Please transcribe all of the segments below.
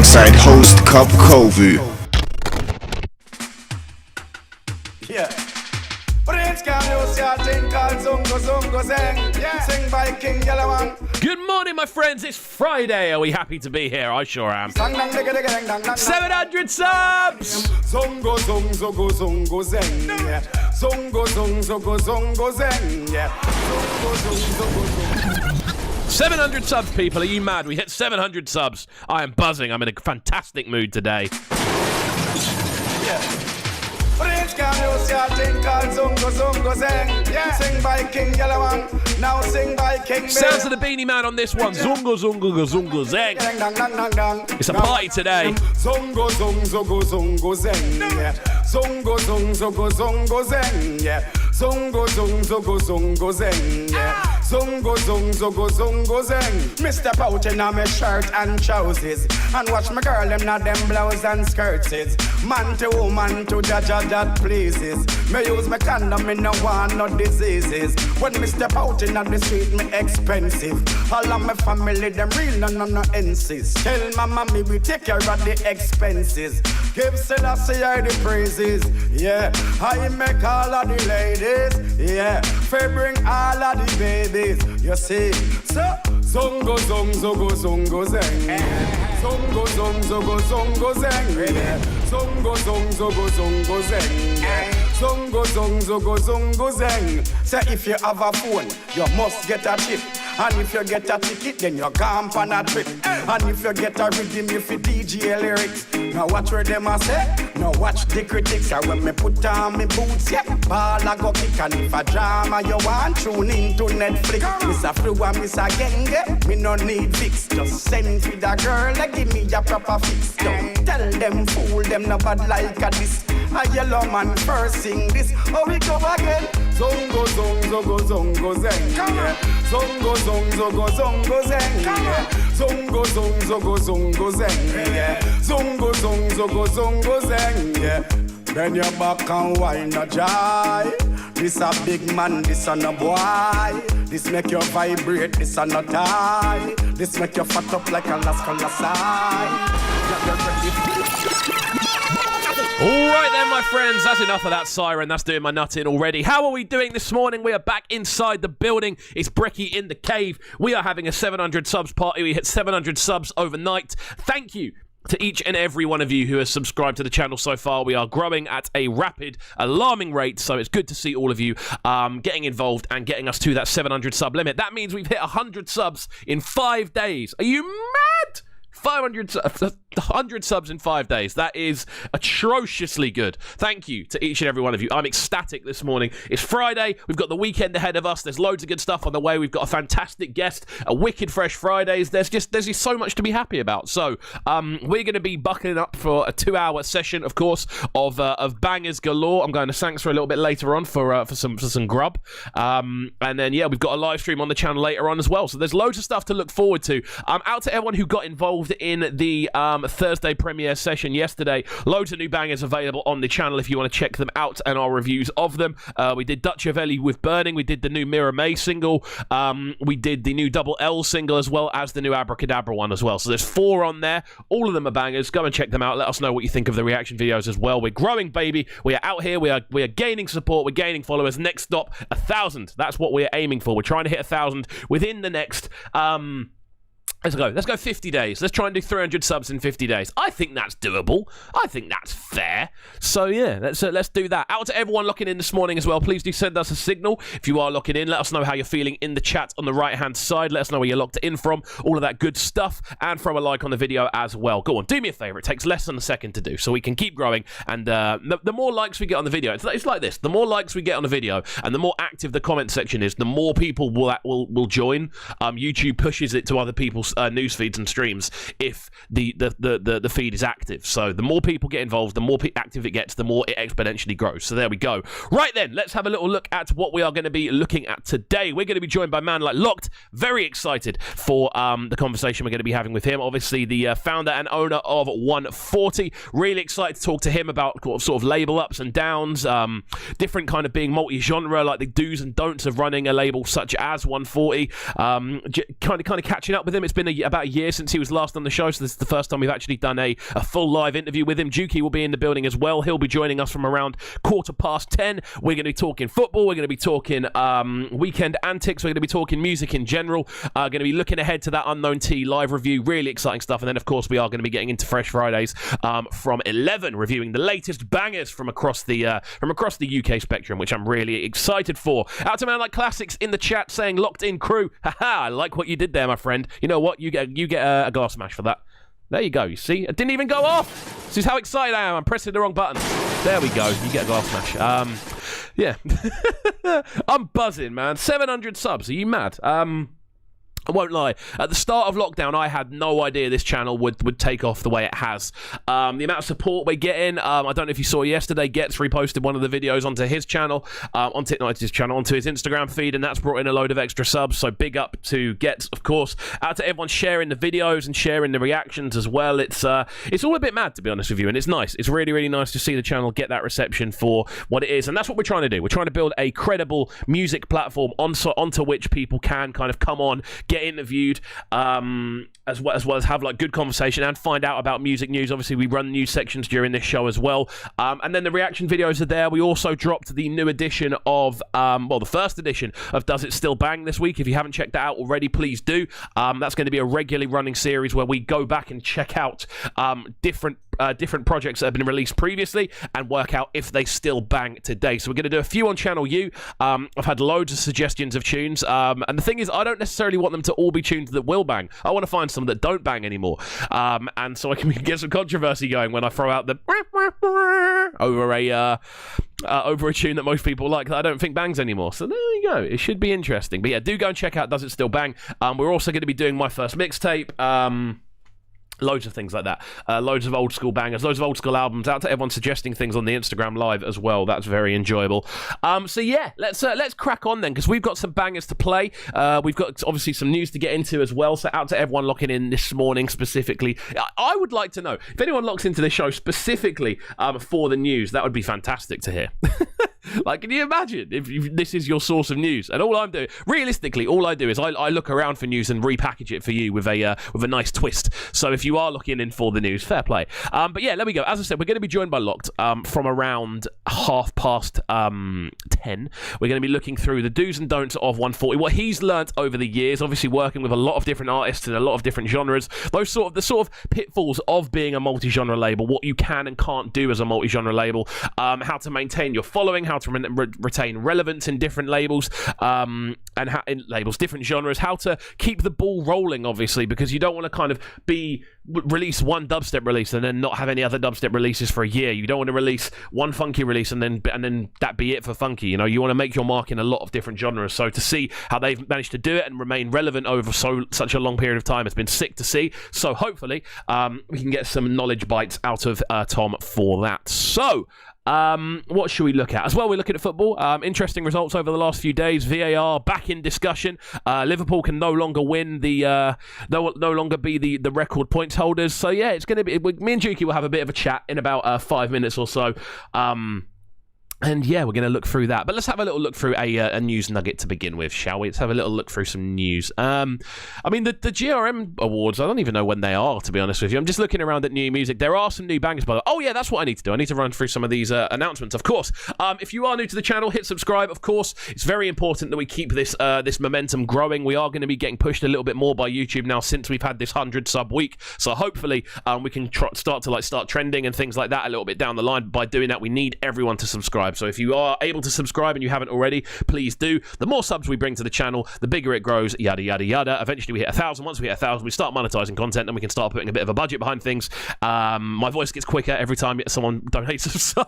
alongside host Cobb Kovu. Yeah. Good morning, my friends. It's Friday. Are we happy to be here? I sure am. 700 subs! Zongo zong zogo zongo zeng. Zongo zong zogo zongo zeng. Zongo zong zogo zongo. 700 subs, people. Are you mad? We hit 700 subs. I am buzzing. I'm in a fantastic mood today. Yeah. Sing by King Yellowman, now sing by King Sounds of the Beanie Man on this one. Zungo zungo zungo zeng. It's a party today. Zongo zong zogo zongo zeng. Zongo zong zogo zongo zeng. Zongo zong zogo zongo zeng. Zongo zong zogo zongo zeng. Mr. Pouch in my shirt and trousers, and watch my girl them not them blouse and skirts. Man to woman to jaja that pleases. Me use my condom, me no want no diseases. When me step out in the street, me expensive. All of my family, them real, no insist. Tell mama me we take care of the expenses. Give Selassie I the praises. Yeah, I make all of the ladies. Yeah, for bring all of the babies. You see, so zongo zong zogo zongo zeng. Zongo zong zogo zongo zeng. Zongo zong zogo zongo zeng. Zongo zong zogo zongo zeng. Say if you have a phone, you must get a chip. And if you get a ticket, then you gone on a trip. And if you get a rhythm, you fit DJ lyrics. Now watch where them a say. Now watch the critics. And when me put on me boots, yeah, ball I go kick. And if a drama you want, tune into Netflix. Miss a flu and miss a genge, me no need fix. Just send for the girl, like give me a proper fix. Don't tell them, fool them, no bad like a this. A yellow man first sing this. Oh, we go again. Zongo zong zogo zongo zeng. Yeah. Zongo zong zogo zongo zeng. Yeah. Zongo zong zogo zongo zeng. Yeah. Zongo zong zogo zongo zeng. Yeah. Bend your back and wine a jive. This a big man, this a no boy. This make you vibrate, this a no tie. This make you fat up like a Las Colasai. Alright then, my friends, that's enough of that siren. That's doing my nut in already. How are we doing this morning? We are back inside the building. It's Brekky in the Cave. We are having a 700 subs party. We hit 700 subs overnight. Thank you to each and every one of you who has subscribed to the channel so far. We are growing at a rapid, alarming rate, so it's good to see all of you getting involved and getting us to that 700 sub limit. That means we've hit 100 subs in 5 days. Are you mad? 100 subs in 5 days. That is atrociously good. Thank you to each and every one of you. I'm ecstatic this morning. It's Friday. We've got the weekend ahead of us. There's loads of good stuff on the way. We've got a fantastic guest, a wicked fresh Fridays. There's just so much to be happy about. So we're going to be buckling up for a 2-hour session, of course, of bangers galore. I'm going to Sanks for a little bit later on for some grub. And then, yeah, we've got a live stream on the channel later on as well. So there's loads of stuff to look forward to. Out to everyone who got involved in the Thursday premiere session yesterday. Loads of new bangers available on the channel if you want to check them out and our reviews of them. We did Dutch Avelli with Burning. We did the new Mira May single. We did the new Double L single as well as the new Abracadabra one as well. So there's 4 on there. All of them are bangers. Go and check them out. Let us know what you think of the reaction videos as well. We're growing, baby. We are out here. We are gaining support. We're gaining followers. Next stop, 1,000. That's what we're aiming for. We're trying to hit 1,000 within the next Let's go 50 days. Let's try and do 300 subs in 50 days. I think that's doable. I think that's fair. So yeah, let's do that. Out to everyone locking in this morning as well. Please do send us a signal if you are locking in. Let us know how you're feeling in the chat on the right-hand side. Let us know where you're locked in from. All of that good stuff. And throw a like on the video as well. Go on, do me a favor. It takes less than a second to do so we can keep growing. And the more likes we get on the video, it's like this. The more likes we get on the video and the more active the comment section is, the more people will join. YouTube pushes it to other people's news feeds and streams if the feed is active. So the more people get involved, the more active it gets, the more it exponentially grows. So there we go. Right then, let's have a little look at what we are going to be looking at today. We're going to be joined by a man like LockT. Very excited for the conversation we're going to be having with him. Obviously, the founder and owner of 140. Really excited to talk to him about sort of label ups and downs, different kind of being multi-genre, like the do's and don'ts of running a label such as 140. Kind of catching up with him. It's been been about a year since he was last on the show, so this is the first time we've actually done a full live interview with him. Juki will be in the building as well. He'll be joining us from around 10:15. We're going to be talking football. We're going to be talking weekend antics. We're going to be talking music in general. Going to be looking ahead to that Unknown T live review. Really exciting stuff. And then, of course, we are going to be getting into Fresh Fridays from 11, reviewing the latest bangers from across the UK spectrum, which I'm really excited for. Out to Man Like Classics in the chat saying, locked in crew. Haha, I like what you did there, my friend. You know what? You get a glass smash for that. There you go. You see? It didn't even go off. This is how excited I am. I'm pressing the wrong button. There we go. You get a glass smash. Yeah. I'm buzzing, man. 700 subs. Are you mad? I won't lie. At the start of lockdown, I had no idea this channel would take off the way it has. The amount of support we're getting, I don't know if you saw yesterday, Getz reposted one of the videos onto his channel, onto his Instagram feed, and that's brought in a load of extra subs, so big up to Getz, of course. Out to everyone sharing the videos and sharing the reactions as well. It's all a bit mad, to be honest with you, and it's nice. It's really, really nice to see the channel get that reception for what it is, and that's what we're trying to do. We're trying to build a credible music platform onto which people can kind of come on, get interviewed, as well as have like good conversation and find out about music news. Obviously, we run news sections during this show as well, and then the reaction videos are there. We also dropped the new edition of the first edition of Does It Still Bang this week. If you haven't checked that out already, please do. That's going to be a regularly running series where we go back and check out different projects that have been released previously and work out if they still bang today. So we're going to do a few on Channel U. I've had loads of suggestions of tunes, and the thing is, I don't necessarily want them to all be tunes that will bang. I want to find some that don't bang anymore, and so I can get some controversy going when I throw out the over a tune that most people like that I don't think bangs anymore. So there you go. It should be interesting. But yeah, do go and check out Does It Still Bang. We're also going to be doing my first mixtape. Loads of things like that. Loads of old school bangers, loads of old school albums. Out to everyone suggesting things on the Instagram live as well. That's very enjoyable. So yeah, let's crack on then, because we've got some bangers to play. We've got obviously some news to get into as well. So out to everyone locking in this morning specifically. I would like to know if anyone locks into this show specifically for the news. That would be fantastic to hear. Like, can you imagine if this is your source of news? And all I'm doing, realistically, all I do is I look around for news and repackage it for you with a nice twist. So if you are looking in for the news, fair play. But yeah, there we go. As I said, we're going to be joined by LockT from around 10:30. We're going to be looking through the do's and don'ts of 140, what he's learnt over the years, obviously working with a lot of different artists in a lot of different genres, the sort of pitfalls of being a multi-genre label, what you can and can't do as a multi-genre label, how to maintain your following, how to retain relevance in different labels, and in labels, different genres, how to keep the ball rolling, obviously, because you don't want to kind of release one dubstep release and then not have any other dubstep releases for a year. You don't want to release one funky release and then that be it for funky. You know, you want to make your mark in a lot of different genres. So to see how they've managed to do it and remain relevant over such a long period of time has been sick to see. So hopefully we can get some knowledge bites out of Tom for that. So what should we look at? As well, we're looking at football. Interesting results over the last few days. VAR back in discussion. Liverpool can no longer win no longer be the record points holders. So yeah, it's going to be, me and Juki will have a bit of a chat in about 5 minutes or so. And yeah, we're going to look through that. But let's have a little look through a news nugget to begin with, shall we? Let's have a little look through some news. I mean, the GRM Awards, I don't even know when they are, to be honest with you. I'm just looking around at new music. There are some new bangers, by the way. Oh, yeah, that's what I need to do. I need to run through some of these announcements, of course. If you are new to the channel, hit subscribe, of course. It's very important that we keep this momentum growing. We are going to be getting pushed a little bit more by YouTube now since we've had this 100-sub week. So hopefully we can start trending and things like that a little bit down the line. By doing that, we need everyone to subscribe. So if you are able to subscribe and you haven't already, please do. The more subs we bring to the channel, the bigger it grows, yada, yada, yada. Eventually we hit 1,000. Once we hit 1,000, we start monetizing content and we can start putting a bit of a budget behind things. My voice gets quicker every time someone donates a sub.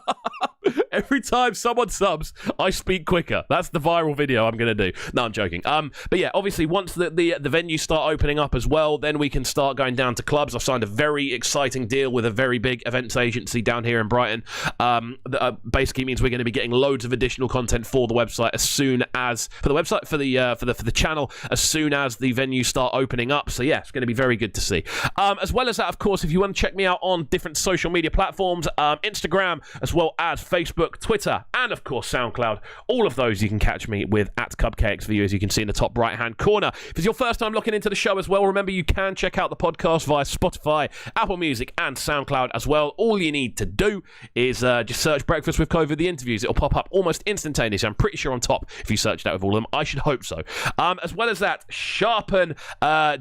Every time someone subs, I speak quicker. That's the viral video I'm going to do. No, I'm joking. But yeah, obviously, once the venues start opening up as well, then we can start going down to clubs. I've signed a very exciting deal with a very big events agency down here in Brighton. That basically means we're going to be getting loads of additional content for the website as soon as for the channel as soon as the venues start opening up. So yeah, it's going to be very good to see. As well as that, of course, if you want to check me out on different social media platforms, Instagram as well as Facebook. Facebook, Twitter, and of course SoundCloud. All of those you can catch me with at KXVU, as you can see in the top right-hand corner. If it's your first time looking into the show as well, remember you can check out the podcast via Spotify, Apple Music, and SoundCloud as well. All you need to do is just search Breakfast with COVID, the interviews. It'll pop up almost instantaneously. I'm pretty sure on top if you search that with all of them. I should hope so. As well as that, Sharpen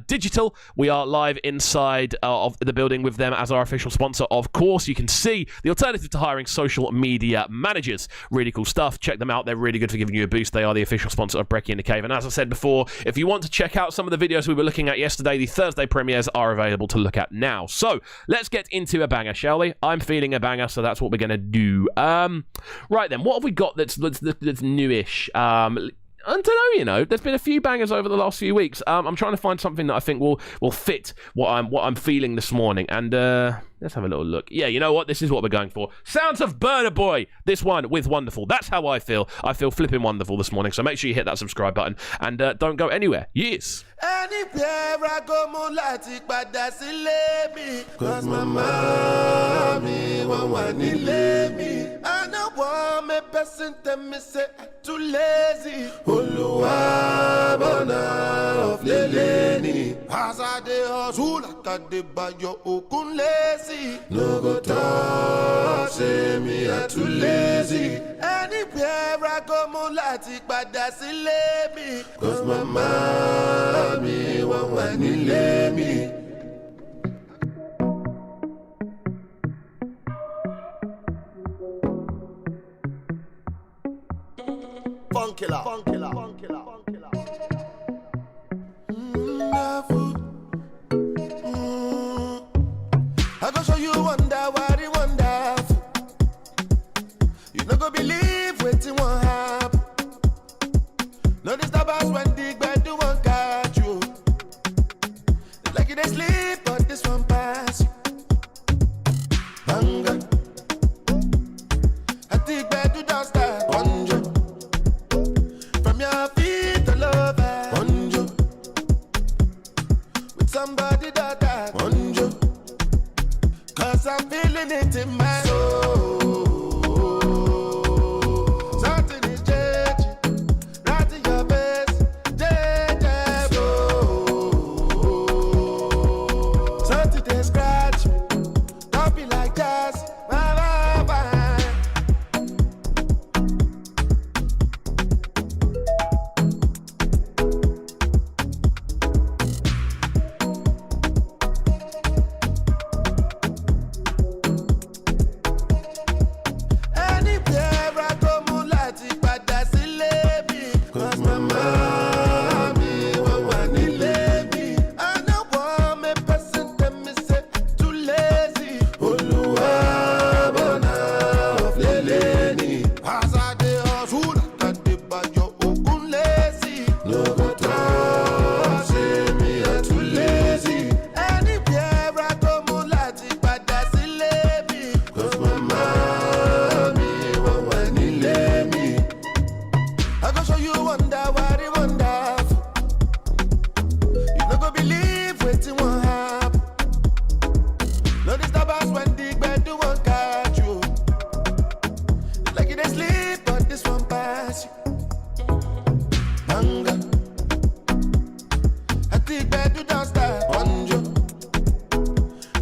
Digital. We are live inside of the building with them as our official sponsor. Of course, you can see the alternative to hiring social media managers. Really cool stuff. Check them out. They're really good for giving you a boost. They are the official sponsor of Brekky In The Cave. And as I said before, if you want to check out some of the videos we were looking at yesterday, the Thursday premieres are available to look at now. So let's get into a banger, shall we? I'm feeling a banger, so that's what we're going to do. Right then, what have we got that's newish? I don't know, there's been a few bangers over the last few weeks. I'm trying to find something that I think will fit what I'm feeling this morning. And let's have a little look. Yeah, you know what? This is what we're going for. Sounds of Burna Boy. This one with Wonderful. That's how I feel. I feel flipping wonderful this morning. So make sure you hit that subscribe button and don't go anywhere. Yes. Anywhere I go, mulati pada sile mi. 'Cause my mommy won't let me. I know one me person tell me say I'm too lazy. Oluwa bona of leleni. As I dey hustle, like I dey buy your okun lazy. No go talk, say me I'm too lazy. Anywhere I go, mulati pada sile mi. 'Cause my mommy won't let me. Funkilla. I go show you wonder what it wonderful. You no go believe wetin won't happen. No disturbance when the bed do one catch you. It's like you dey sleep, but this one pass you. Banga. I think bed do don't start. Bonjo. From your feet all over. Bonjo. With somebody that bonjo. 'Cause I'm feeling it in my soul. Something is changing. Right in your face. Something they scratch. Don't be like jazz. Anywhere I go, mulati pada sile mi. 'Cause my mommy won't let me. I know one me person tell me say too lazy. Oluwa bona of leleni. As I dey hustle, like I dey buy your okun lazy. No go talk, say me I'm too lazy. Anywhere I go, mulati pada sile mi. 'Cause my mommy won't let me. I go show you wonder what it wonderful. You no go believe wetin won't happen. No disturbance when the bed do one catch you. It's like you dey sleep, but this one pass you. Banga. I think bed do don't start. Bonjo.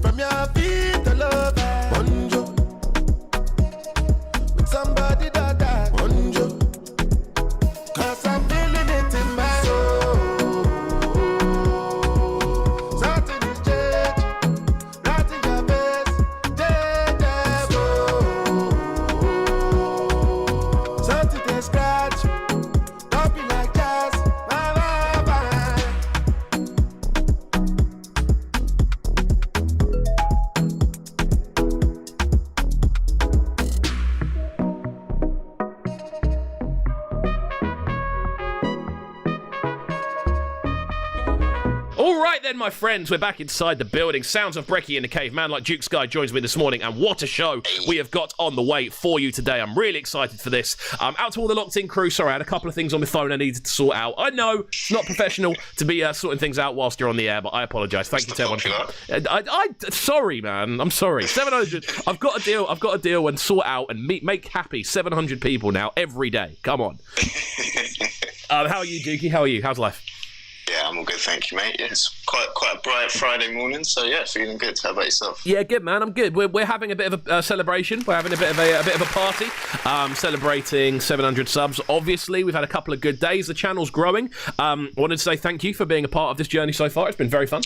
From your feet all over. Bonjo. With somebody that bonjo. 'Cause I'm feeling it in my soul. Something is changing. Right in your face. Something they scratch. Right then, my friends, we're back inside the building. Sounds of Brekky in the Cave. Man like Duke Sky joins me this morning, and what a show we have got on the way for you today. I'm really excited for this. Out to all the locked in crew. Sorry, I had a couple of things on my phone I needed to sort out. I know it's not professional to be sorting things out whilst you're on the air, but I apologise. Thank you to everyone. Sorry, man. I'm sorry. 700. I've got to deal and sort out and make happy 700 people now every day. Come on. How are you, Dukey? How are you? How's life? Yeah, I'm all good, thank you, mate. Yeah, it's quite a bright Friday morning, so yeah, feeling good. How about yourself? Yeah, good, man. I'm good. We're having a bit of a celebration. We're having a bit of a party, celebrating 700 subs. Obviously, we've had a couple of good days. The channel's growing. Wanted to say thank you for being a part of this journey so far. It's been very fun.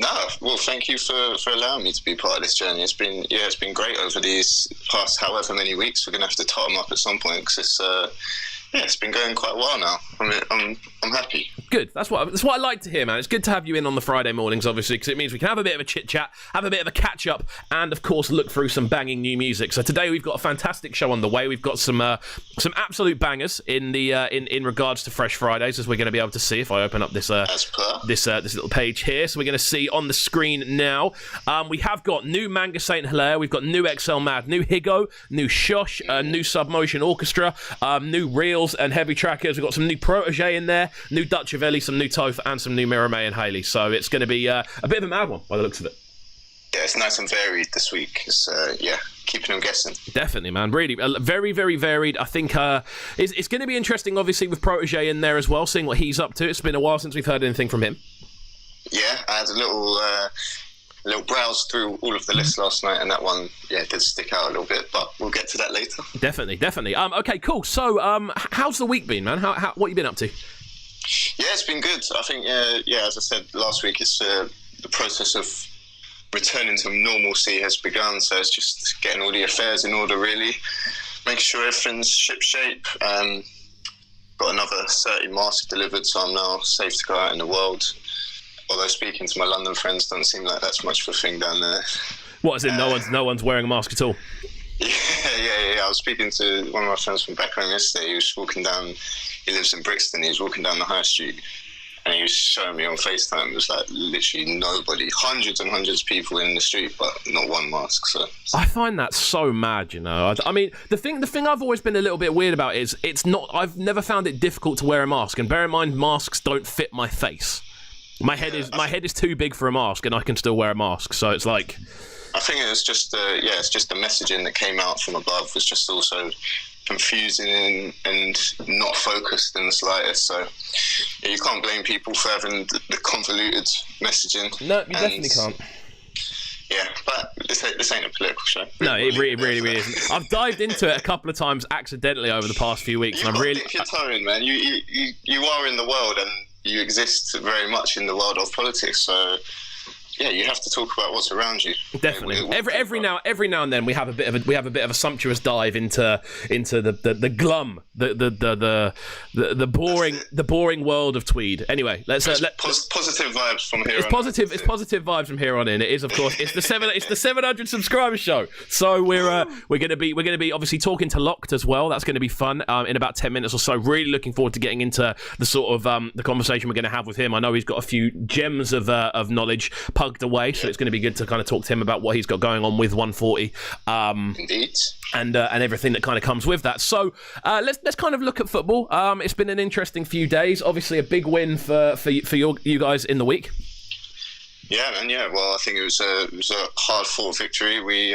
No, well, thank you for allowing me to be part of this journey. It's been great over these past however many weeks. We're gonna have to tot them up at some point because it's been going quite well now. I'm happy. Good. That's what I like to hear, man. It's good to have you in on the Friday mornings, obviously, because it means we can have a bit of a chit-chat, have a bit of a catch-up, and, of course, look through some banging new music. So today we've got a fantastic show on the way. We've got some absolute bangers in the in regards to Fresh Fridays, as we're going to be able to see if I open up this little page here. So we're going to see on the screen now. We have got new Manga Saint Hilaire. We've got new XL Mad, new Higo, new Shosh, new Submotion Orchestra, new Reels and Heavy Trackers. We've got some new Protege in there, new Dutch Avelli, some new Toph, and some new Mira May and Haley. So it's going to be a bit of a mad one by the looks of it. Yeah, it's nice and varied this week. It's, keeping them guessing. Definitely, man. Really, very, very varied. I think it's going to be interesting, obviously, with Protege in there as well, seeing what he's up to. It's been a while since we've heard anything from him. Yeah, I had a little browse through all of the lists last night, and that one, did stick out a little bit, but we'll get to that later. Definitely. Okay, cool. So, how's the week been, man? What you been up to? Yeah, it's been good. I think, as I said last week, it's the process of returning to normalcy has begun, so it's just getting all the affairs in order, really, making sure everything's shipshape. Got another 30 masks delivered, so I'm now safe to go out in the world. Although speaking to my London friends, doesn't seem like that's much of a thing down there. What, is it no one's wearing a mask at all? Yeah. I was speaking to one of my friends from back home yesterday. He was walking down, he lives in Brixton, he was walking down the high street, and he was showing me on FaceTime, there's like literally nobody, hundreds and hundreds of people in the street, but not one mask. So I find that so mad, you know. I mean, the thing I've always been a little bit weird about is I've never found it difficult to wear a mask, and bear in mind, masks don't fit my face. My head is too big for a mask, and I can still wear a mask. So it's like, I think it was just it's just the messaging that came out from above was just also confusing and not focused in the slightest. So you can't blame people for having the convoluted messaging. No, you definitely can't. Yeah, but this ain't a political show. No, it really isn't. I've dived into it a couple of times accidentally over the past few weeks, and I'm really dip your toe in, man. You are in the world, and you exist very much in the world of politics, so yeah, you have to talk about what's around you. Definitely. Every now and then we have a bit of a sumptuous dive into the glum, the boring world of Tweed. Anyway, positive vibes from here. It's positive vibes from here on in. It is, of course, it's the 700 subscriber show. So we're gonna be obviously talking to LockT as well. That's gonna be fun in about 10 minutes or so. Really looking forward to getting into the sort of the conversation we're gonna have with him. I know he's got a few gems of knowledge pugged away, so it's going to be good to kind of talk to him about what he's got going on with 140. Indeed. And everything that kind of comes with that. So let's kind of look at football. It's been an interesting few days. Obviously, a big win for you guys in the week. Yeah, man. Yeah. Well, I think it was a hard-fought victory. We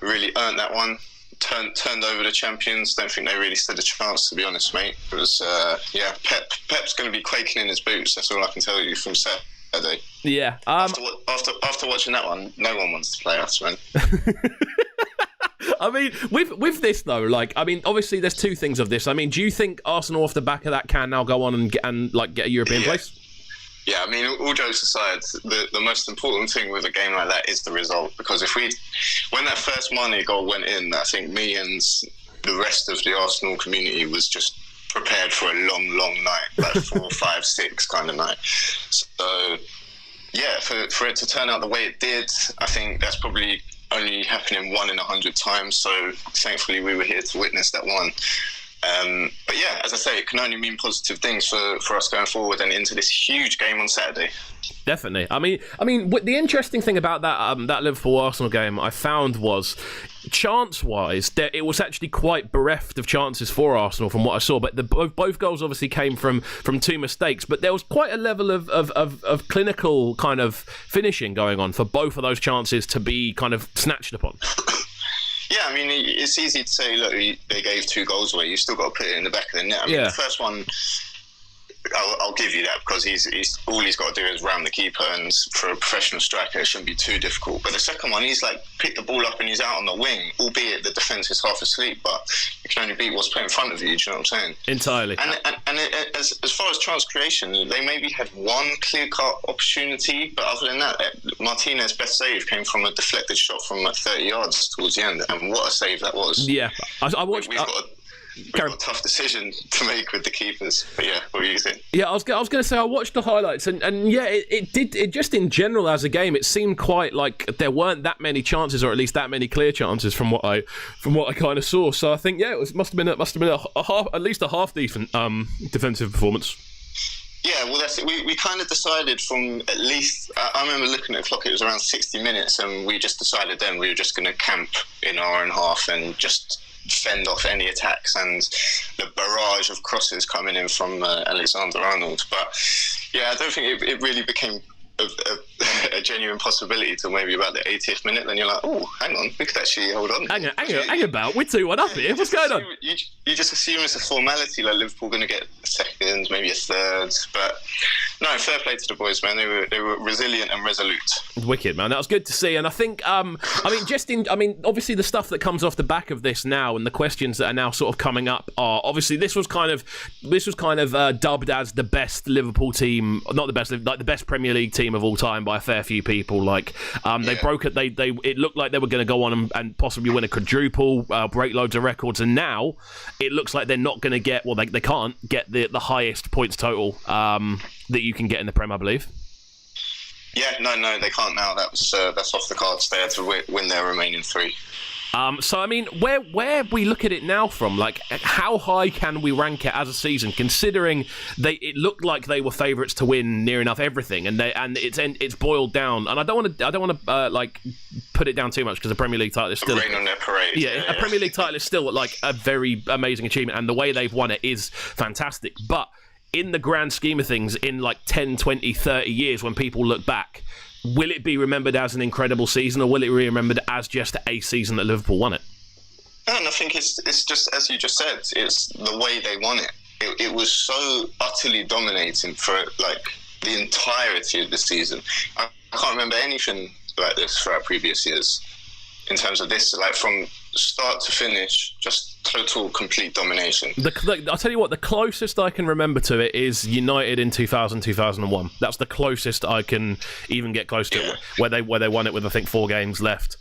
really earned that one. Turned over the champions. Don't think they really stood a chance, to be honest, mate. It was Pep's going to be quaking in his boots. That's all I can tell you from Saturday. Yeah. After watching that one, no one wants to play us, man. I mean, with this though, like, I mean, obviously there's two things of this. I mean, do you think Arsenal off the back of that can now go on and get a European place? Yeah, I mean, all jokes aside, the most important thing with a game like that is the result. Because when that first Mane goal went in, I think me and the rest of the Arsenal community was just prepared for a long night, like 4, 5, 6 kind of night. So, yeah, for it to turn out the way it did, I think that's probably only happening 1 in 100 times. So, thankfully, we were here to witness that one. But yeah, as I say, it can only mean positive things for us going forward and into this huge game on Saturday. Definitely. I mean, the interesting thing about that Liverpool-Arsenal game I found was, chance-wise, it was actually quite bereft of chances for Arsenal from what I saw. But both goals obviously came from 2 mistakes. But there was quite a level of clinical kind of finishing going on for both of those chances to be kind of snatched upon. Yeah, I mean, it's easy to say, look, they gave 2 goals away. You still got to put it in the back of the net. I mean, the first one, I'll give you that, because he's all he's got to do is round the keeper, and for a professional striker, it shouldn't be too difficult. But the second one, he's like picked the ball up and he's out on the wing, albeit the defence is half asleep, but you can only beat what's put in front of you. Do you know what I'm saying? Entirely. And as far as chance creation, they maybe had one clear-cut opportunity, but other than that, Martinez's best save came from a deflected shot from like 30 yards towards the end, and what a save that was. Yeah, I watched. We've got a tough decision to make with the keepers. But yeah, what were you saying? Yeah, I was going to say, I watched the highlights, and yeah, it just in general as a game, it seemed quite like there weren't that many chances, or at least that many clear chances from what I kind of saw. So I think, yeah, it must have been at least a half decent defensive performance. Yeah, well, that's it. We kind of decided from at least, I remember looking at the clock, it was around 60 minutes, and we just decided then we were just going to camp in our own half and just fend off any attacks, and the barrage of crosses coming in from Alexander-Arnold. But yeah, I don't think it really became a genuine possibility till maybe about the 80th minute. Then you're like, oh, hang on, we could actually hold on. Hang about, we're 2-1 up here. What's going on? You just assume it's a formality, like Liverpool going to get a second, maybe a third. But no, fair play to the boys, man. They were resilient and resolute. Wicked, man. That was good to see. And I think, obviously the stuff that comes off the back of this now, and the questions that are now sort of coming up are, obviously this was kind of dubbed as the best Liverpool team, not the best, like the best Premier League team of all time by a fair few people. Like they broke it. It looked like they were going to go on and possibly win a quadruple, break loads of records, and now it looks like they're not going to get. Well, they can't get the highest points total that you can get in the Prem, I believe. Yeah, no, they can't now. That's off the cards. They had to win their remaining 3. So I mean, where we look at it now from, like, how high can we rank it as a season, considering it looked like they were favourites to win near enough everything, and it's boiled down. And I don't want to like put it down too much, because the Premier League title is still rain on their parade. Yeah, a Premier League title is still like a very amazing achievement, and the way they've won it is fantastic. But in the grand scheme of things, in like 10, 20, 30 years, when people look back, will it be remembered as an incredible season, or will it be remembered as just a season that Liverpool won it? And I think it's just, as you just said, it's the way they won it. It was so utterly dominating for like the entirety of the season. I can't remember anything like this throughout previous years in terms of this, like from start to finish, just total, complete domination. I'll tell you what, the closest I can remember to it is United in 2000-2001. That's the closest I can even get close to it, where they won it with, I think, 4 games left.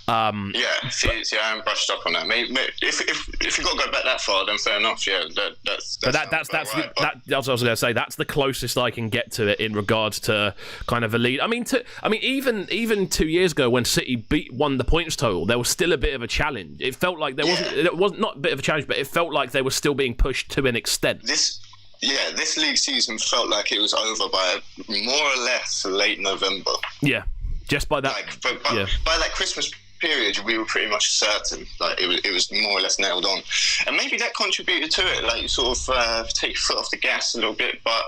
I haven't brushed up on that. Maybe if you've got to go back that far, then fair enough. Yeah, that's what I was going to say. That's the closest I can get to it in regards to kind of a lead. Even 2 years ago when City won the points total, there was still a bit of a challenge. It felt like it wasn't not a bit of a challenge, but it felt like they were still being pushed to an extent. This league season felt like it was over by more or less late November. Yeah, just by that. By that Christmas period, we were pretty much certain. Like it was more or less nailed on, and maybe that contributed to it. Like you sort of take your foot off the gas a little bit, but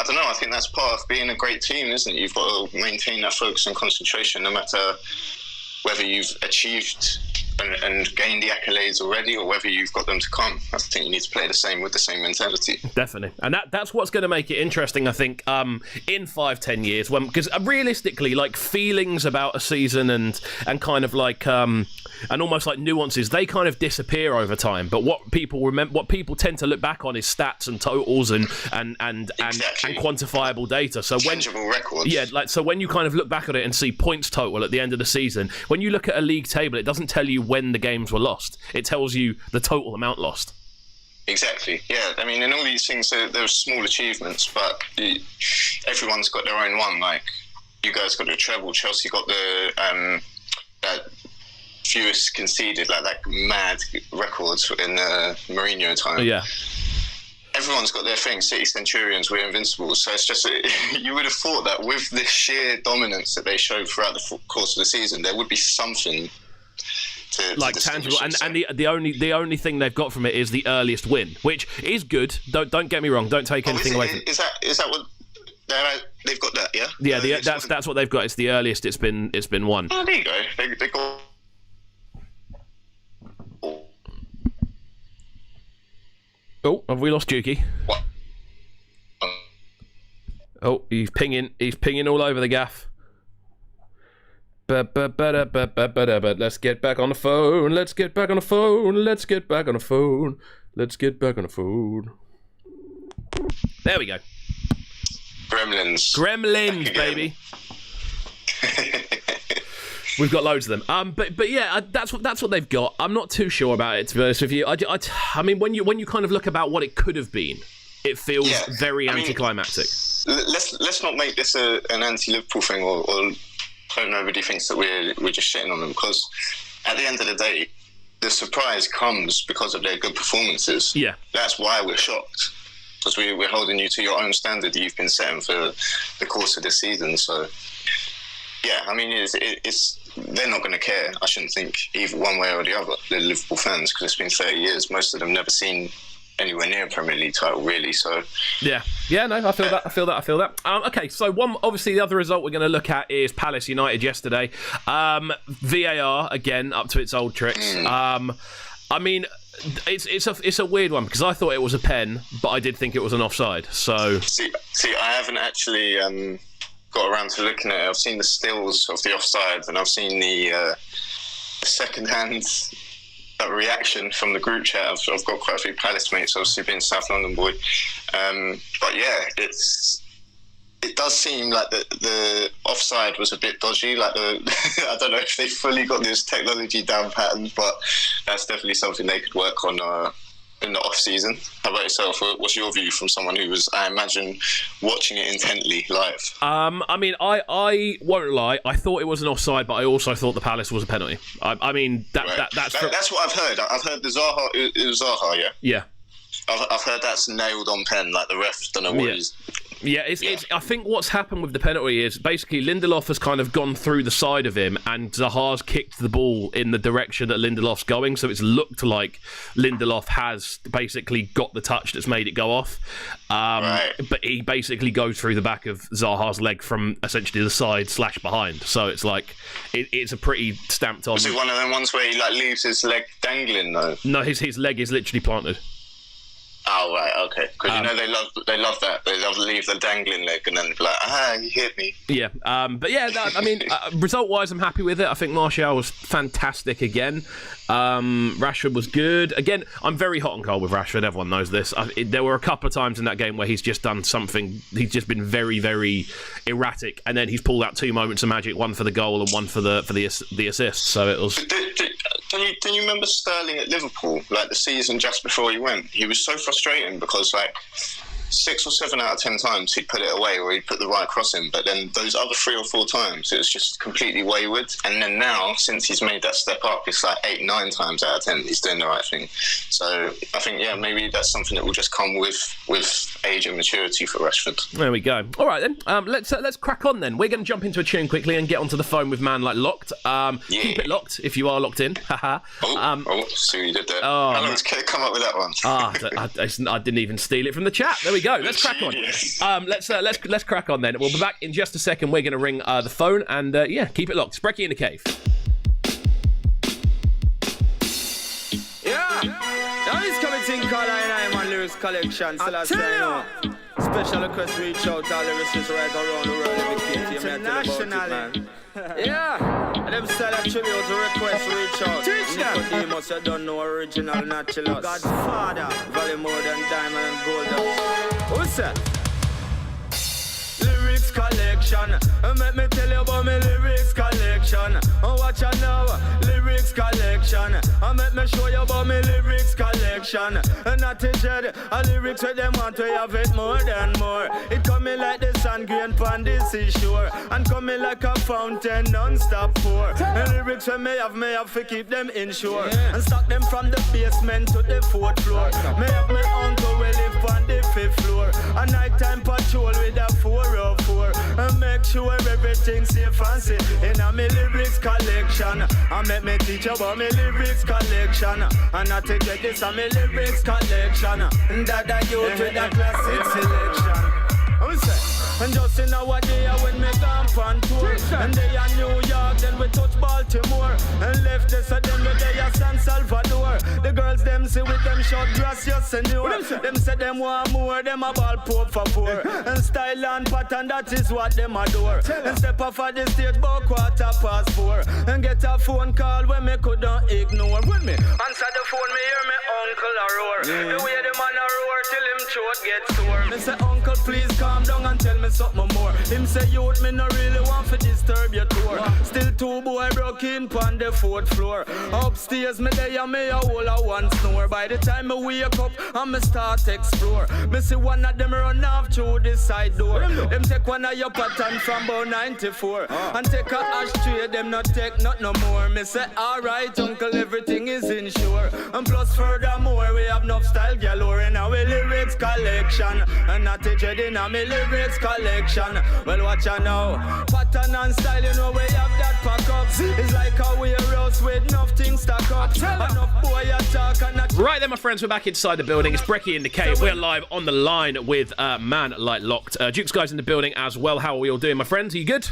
I don't know. I think that's part of being a great team, isn't it? You've got to maintain that focus and concentration, no matter whether you've achieved and gained the accolades already, or whether you've got them to come. I think you need to play the same with the same mentality. Definitely, and that's what's going to make it interesting, I think, in 5-10 years, because realistically, like, feelings about a season and kind of like and almost like nuances, they kind of disappear over time. But what people tend to look back on is stats and totals and quantifiable data. So tangible records. Yeah, like, so when you kind of look back at it and see points total at the end of the season, when you look at a league table, it doesn't tell you when the games were lost. It tells you the total amount lost. Exactly, yeah. I mean, in all these things, there are small achievements, but everyone's got their own one. Like, you guys got the treble, Chelsea got the fewest conceded, like mad records in Mourinho time. Yeah. Everyone's got their thing. City Centurions, we're invincible. So it's just, you would have thought that with the sheer dominance that they showed throughout the course of the season, there would be something to tangible. And the only thing they've got from it is the earliest win, which is good. Don't get me wrong. Don't take anything away from it. Is that what they've got? That that's what they've got. It's the earliest it's been won. Oh, there you go. They got. Oh, have we lost Juki? What? Oh, he's pinging all over the gaff. But let's get back on the phone. Let's get back on the phone. There we go. Gremlins, baby. We've got loads of them. But yeah, that's what they've got. I'm not too sure about it, to be honest with you. I mean, when you kind of look about what it could have been, it feels very anticlimactic. Let's not make this an anti-Liverpool thing, or hope nobody thinks that we're just shitting on them, because at the end of the day, the surprise comes because of their good performances. Yeah, that's why we're shocked, because we're holding you to your own standard that you've been setting for the course of this season. So yeah, I mean, it's they're not going to care. I shouldn't think either one way or the other. The Liverpool fans, because it's been 30 years, most of them never seen anywhere near a Premier League title, really. So yeah, no, I feel that. Okay, so obviously the other result we're going to look at is Palace United yesterday. VAR again up to its old tricks. I mean, it's a weird one, because I thought it was a pen, but I did think it was an offside. So see, I haven't actually got around to looking at it. I've seen the stills of the offside, and I've seen the second-hand reaction from the group chat. I've got quite a few Palace mates, obviously being South London boy. But yeah, it does seem like the offside was a bit dodgy. Like I don't know if they fully got this technology down pattern, but that's definitely something they could work on in the off season. How about yourself? What's your view from someone who was, I imagine, watching it intently live? I mean, I won't lie. I thought it was an offside, but I also thought the Palace was a penalty. I mean, that's what I've heard. I've heard the Zaha. It was Zaha, yeah. Yeah. I've heard that's nailed on pen. Like the ref don't know what he's. Yeah, I think what's happened with the penalty is basically Lindelof has kind of gone through the side of him, and Zaha's kicked the ball in the direction that Lindelof's going, so it's looked like Lindelof has basically got the touch that's made it go off. But he basically goes through the back of Zaha's leg from essentially the side / behind. So it's like, it's a pretty stamped on. Was it one of them ones where he leaves his leg dangling though? No, his leg is literally planted. Oh, right, okay. Because, they love that. They love to leave the dangling leg and then be like, you hit me. Yeah, but yeah, I mean, result-wise, I'm happy with it. I think Martial was fantastic again. Rashford was good. Again, I'm very hot and cold with Rashford. Everyone knows this. There were a couple of times in that game where he's just done something. He's just been very, very erratic. And then he's pulled out 2 moments of magic, one for the goal and one for the assist. So it was... Can you remember Sterling at Liverpool, like the season just before he went? He was so frustrating because 6 or 7 out of 10 times he'd put it away or he'd put the right cross in, but then those other 3 or 4 times it was just completely wayward. And then now, since he's made that step up, it's 8-9 times out of 10 he's doing the right thing. So I think maybe that's something that will just come with age and maturity for Rashford. There we go. All right then, let's crack on then. We're going to jump into a tune quickly and get onto the phone with man like LockT. Keep it locked if you are locked in. Haha. See what you did there. How long did it come up with that one? I didn't even steal it from the chat. There we go. Let's crack on. Let's crack on then. We'll be back in just a second. We're going to ring the phone and keep it locked. It's Brekky In The Cave. Yeah, now this coming thing called I Lyrics Collection. So that's special request reach out to all lyricists right around the world. Internationally. Yeah, and them style of tribute to request reach out. Teach them. Nicodemus, you don't know original Naturalus. Godfather, value more than diamond and gold. Who's that? Lyrics collection. Let me tell you about my lyrics collection. Watch out now, lyrics collection. Let me show you about my lyrics collection. collection. And not a shed, a lyrics with them want to have it more than more. It coming like the sun grain pon the seashore, and coming like a fountain non-stop pour. And lyrics when me have to keep them inshore, and stock them from the basement to the 4th floor. Me have my uncle will live on the 5th floor. A nighttime patrol with a 404, and make sure everything's safe and safe. In a me lyrics collection, I make me teach about me lyrics collection, and I take this a me lyrics collection. That I use with a classic selection. I'm saying. And just in our day when me gone on tour, and they are New York, then we touch Baltimore, and left this so then we they are San Salvador. The girls them see with them short gracias senor. Them say them want more, them a ball por favor. And style and pattern, that is what them adore. And step off of the stage about 4:15, and get a phone call when me couldn't ignore. When me answer the phone, me hear me uncle a roar. The way the man a roar till him throat gets sore. Me say uncle please calm down and tell me something more. Him say youth me no really want to disturb your tour. Still 2 boy broke in pon the 4th floor. Upstairs me there and me a whole a one snore. By the time me wake up and me start explore, me see one of them run off through the side door. Them take one of your pattern from about 94, and take a ashtray, them not take not no more. Me say alright uncle, everything is insured, and plus furthermore we have enough style galore in our lyrics collection, and not a dread in our lyrics collection. Well watch out now, pattern and style you know we have that pack up. It's like how we roast with enough things stack up, enough boy attack and not. Right then my friends, we're back inside the building. It's Brekky in the Cave. We're live on the line with man like LockT. Duke's guys in the building as well. How are we all doing my friends? Are you good?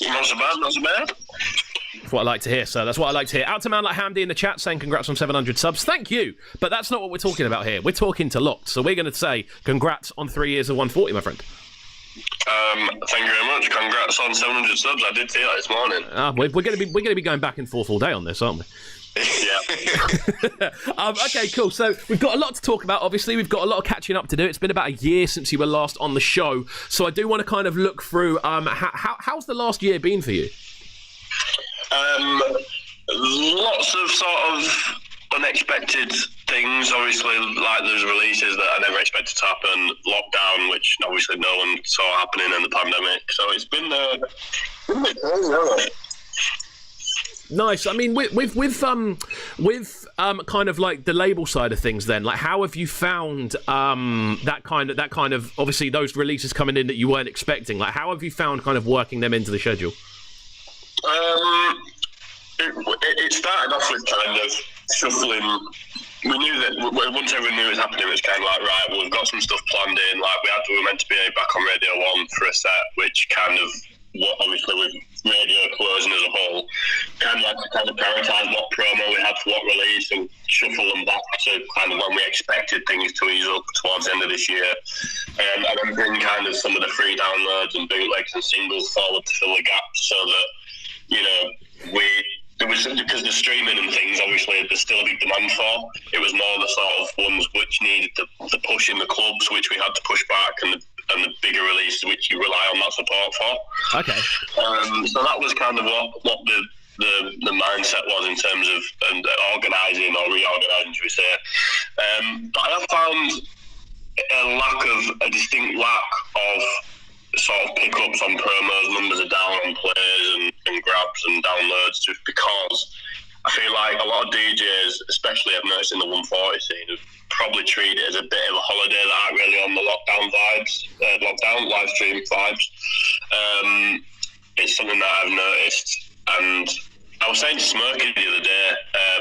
Not so bad, not so bad. That's what I like to hear, sir. That's what I like to hear. Out to man like Hamdi in the chat saying congrats on 700 subs. Thank you. But that's not what we're talking about here. We're talking to LockT. So we're going to say congrats on 3 years of 140, my friend. Thank you very much. Congrats on 700 subs. I did see that this morning. We're going to be going back and forth all day on this, aren't we? Yeah. Okay, cool. So we've got a lot to talk about. Obviously, we've got a lot of catching up to do. It's been about a year since you were last on the show. So I do want to kind of look through how's the last year been for you? Lots of sort of unexpected things. Obviously, like there's releases that I never expected to happen. Lockdown, which obviously no one saw happening in the pandemic. So it's been a bit crazy. Nice. I mean, with kind of like the label side of things, then, like, how have you found that kind of obviously those releases coming in that you weren't expecting? Like, how have you found kind of working them into the schedule? It started off with kind of shuffling. We knew that once everyone knew it was happening, it was kind of like, right, well, we've got some stuff planned in. Like we were meant to be back on Radio 1 for a set, which kind of, obviously with radio closing as a whole, kind of prioritise what promo we had for what release and shuffle them back to kind of when we expected things to ease up towards the end of this year. And then bring kind of some of the free downloads and bootlegs and singles forward to fill the gaps so that, you know, because the streaming and things, obviously, there's still a big demand for. It was more the sort of ones which needed the push in the clubs, which we had to push back, and the bigger releases, which you rely on that support for. Okay. So that was kind of what the mindset was in terms of organising or reorganising, should we say. But I have found a distinct lack of sort of pickups on promos. Numbers are down on plays and grabs and downloads, just because I feel like a lot of DJs, especially I've noticed in the 140 scene, have probably treated it as a bit of a holiday that aren't really on the lockdown live stream vibes. It's something that I've noticed, and I was saying to Smirky the other day,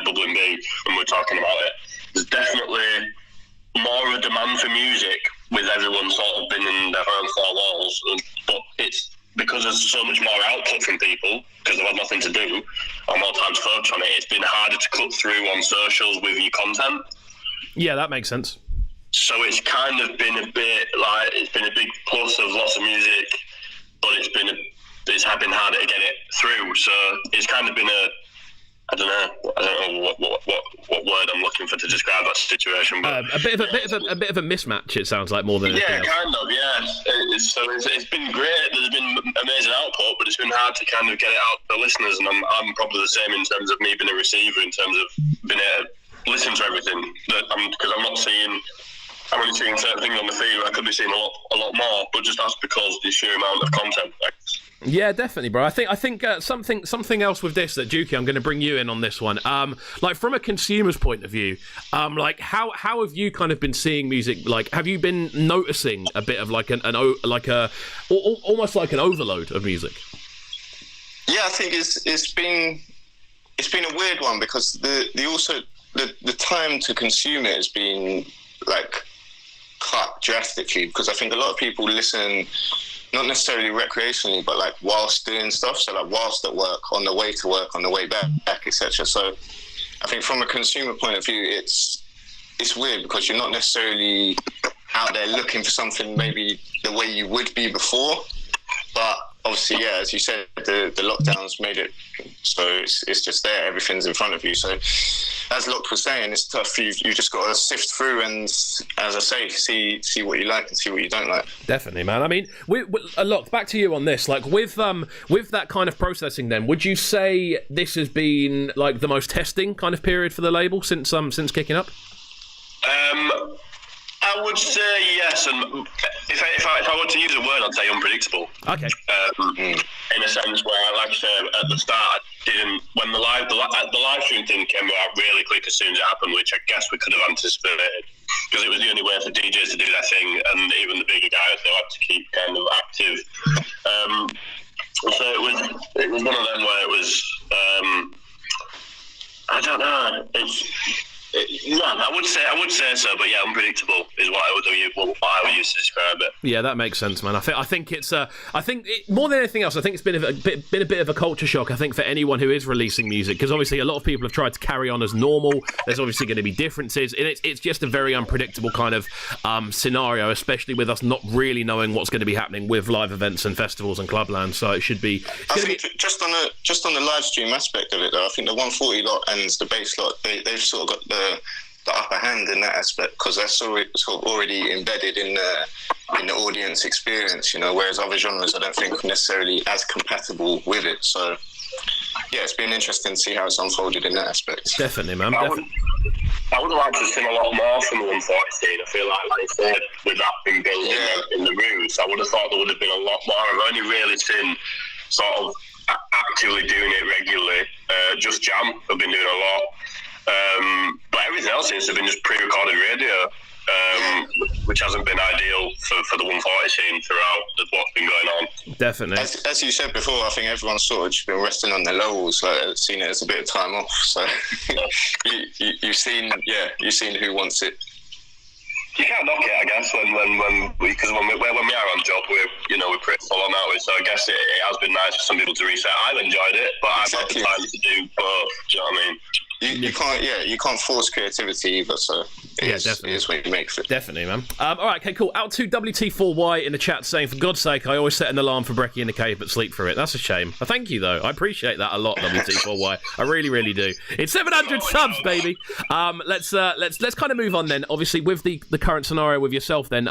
Bubbling B, when we were talking about it, there's definitely more of a demand for music with everyone sort of been in their own four walls, but it's because there's so much more output from people because they've had nothing to do or more time to focus on it. It's been harder to cut through on socials with your content. Yeah, that makes sense. So it's kind of been a bit like, it's been a big plus of lots of music, but it's been harder to get it through. So it's kind of been I don't know what word I'm looking for to describe that situation, but a bit of a mismatch. It sounds like more than anything else. Kind of, yeah. It's been great. There's been amazing output, but it's been hard to kind of get it out to the listeners. And I'm probably the same in terms of me being a receiver, in terms of being able to listen listen to everything because I'm only seeing certain things on the feed. I could be seeing a lot more, but just that's because the sheer amount of content. Yeah, definitely, bro. I think something else with this that Dukey, I'm going to bring you in on this one. Like from a consumer's point of view, like how have you kind of been seeing music? Like, have you been noticing a bit of like almost like an overload of music? Yeah, I think it's been a weird one because the time to consume it has been like cut drastically, because I think a lot of people listen not necessarily recreationally, but like whilst doing stuff. So like whilst at work, on the way to work, on the way back, etc. So I think from a consumer point of view, it's weird because you're not necessarily out there looking for something maybe the way you would be before. But obviously, yeah, as you said, the lockdowns made it so it's just there. Everything's in front of you. So as LockT was saying, it's tough. You just got to sift through and, as I say, see what you like and see what you don't like. Definitely, man. I mean, LockT, back to you on this. Like with that kind of processing, then would you say this has been like the most testing kind of period for the label since kicking up? I would say yes, and if I were to use a word, I'd say unpredictable. Okay. In a sense where, like I said, at the start, when the live stream thing came out really quick as soon as it happened, which I guess we could have anticipated, because it was the only way for DJs to do their thing, and even the bigger guys, they had to keep kind of active. So it was one of them where it was, I don't know, yeah, I would say so, but yeah, unpredictable is what I would use to describe it. Yeah, that makes sense, man. I think it's more than anything else, I think it's been a bit of a culture shock. I think for anyone who is releasing music, because obviously a lot of people have tried to carry on as normal. There's obviously going to be differences, and it's just a very unpredictable kind of scenario, especially with us not really knowing what's going to be happening with live events and festivals and clubland. So it should be. Just on the live stream aspect of it, though, I think the 140 lot and the bass lot, they've sort of got the upper hand in that aspect, because that's sort of already embedded in the audience experience, you know, whereas other genres I don't think necessarily as compatible with it. So yeah, it's been interesting to see how it's unfolded in that aspect. Definitely, man. I would have liked to have seen a lot more from the 140 scene. I feel like I said, with that being built in the roots, I would have thought there would have been a lot more. I've only really seen sort of actively doing it regularly. Just Jam have been doing a lot. But everything else seems to have been just pre-recorded radio, which hasn't been ideal for the 140 scene throughout what's been going on. Definitely. As you said before, I think everyone's sort of just been resting on their laurels, like seen it as a bit of time off. So you've seen who wants it. You can't knock it, I guess, when we are on job, we're pretty full on, aren't we? So I guess it has been nice for some people to reset. I've enjoyed it, but I've got the time to do both. Do you know what I mean? You can't force creativity either, so it is what you make of it. Definitely, man. All right, okay, cool. Out to WT4Y in the chat saying, for God's sake, I always set an alarm for Brekky in the Cave but sleep through it. That's a shame. Thank you, though. I appreciate that a lot, WT4Y. I really, really do. It's 700 subs, baby. Let's kind of move on then. Obviously, with the current scenario with yourself, then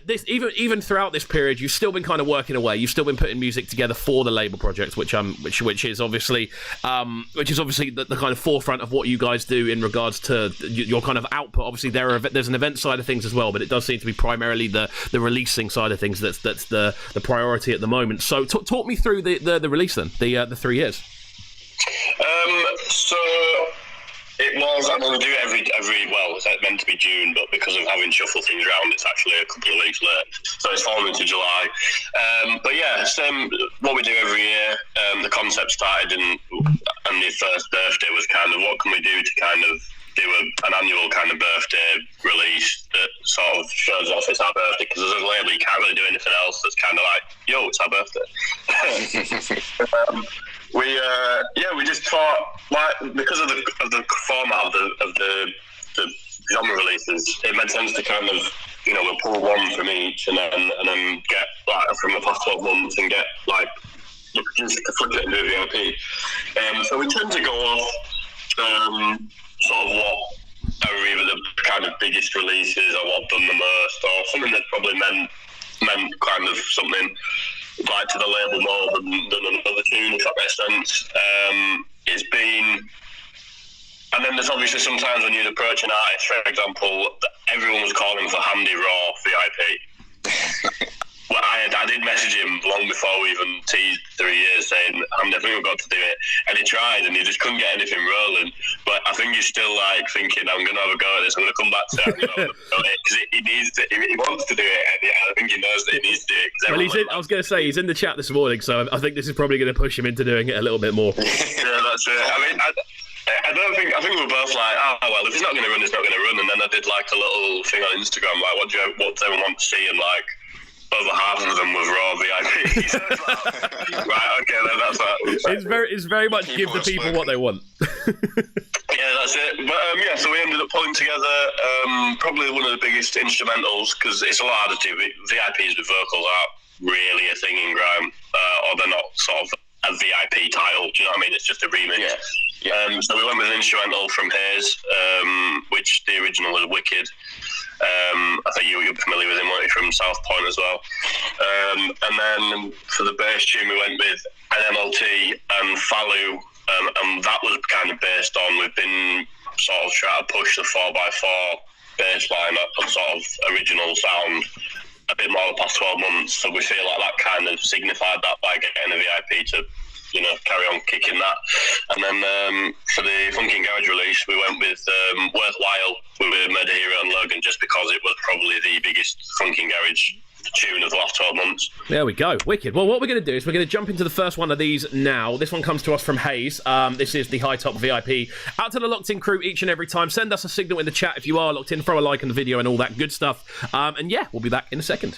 this even throughout this period, you've still been kind of working away. You've still been putting music together for the label project, which is obviously the kind of forefront of what you guys do in regards to your kind of output. Obviously, there's an event side of things as well, but it does seem to be primarily the releasing side of things that's the priority at the moment. So talk me through the release then, the 3 years. So it was, I mean, we do it every it's meant to be June, but because of having shuffled things around, it's actually a couple of weeks late. So it's fallen into July. But yeah, same what we do every year. The concept started and the first birthday was kind of, what can we do to kind of do an annual kind of birthday release that sort of shows off it's our birthday, because as a label you can't really do anything else that's kind of like, yo, it's our birthday. We just thought, like, because of the format of the genre releases, it made sense to kind of, we'll pull one from each and then get like from the past 12 months and get like the producer to flip it and do the LP. So we tend to go off sort of what are either the kind of biggest releases or what have done the most, or something that's probably meant kind of something like to the label more than another tune, if that makes sense. It's been And then there's obviously sometimes when you'd approach an artist, for example, everyone was calling for Handy Raw VIP. Well, I did message him long before we even teased 3 years saying, Handy, I think we've got to do it. And he tried and he just couldn't get anything rolling. But I think he's still like thinking, I'm going to have a go at this, I'm going to come back to it, because he needs to, he wants to do it, and I think he knows that he needs to do it. Well, I was going to say, he's in the chat this morning, so I think this is probably going to push him into doing it a little bit more. Yeah, that's it. I mean, I think we were both like, well, if he's not going to run, he's not going to run. And then I did like a little thing on Instagram, like, what does everyone want to see? And like, over half of them was Raw VIP. So it's like, right, okay, then that's that. It's very much give the people what they want. Yeah, that's it. But so we ended up pulling together probably one of the biggest instrumentals, because it's a lot harder to do. VIPs with vocals aren't really a thing in grime, or they're not sort of a VIP title. Do you know what I mean? It's just a remix. Yeah. So we went with an instrumental from Hayes, which the original was Wicked. I think you're familiar with him, weren't you, from South Point as well. And then for the bass tune, we went with an MLT and Falu, and that was kind of based on, we've been sort of trying to push the 4x4 bass line up, sort of original sound, a bit more the past 12 months. So we feel like that kind of signified that by getting a VIP to, you know, carry on kicking that. And then for the Funkin' Garage release, we went with Worthwhile with Murder Hero and Logan, just because it was probably the biggest Funkin' Garage tune of the last 12 months. There we go. Wicked. Well, what we're going to do is we're going to jump into the first one of these now. This one comes to us from Hayes. This is the High Top VIP. Out to the Locked In crew each and every time. Send us a signal in the chat if you are locked in. Throw a like on the video and all that good stuff. And yeah, we'll be back in a second.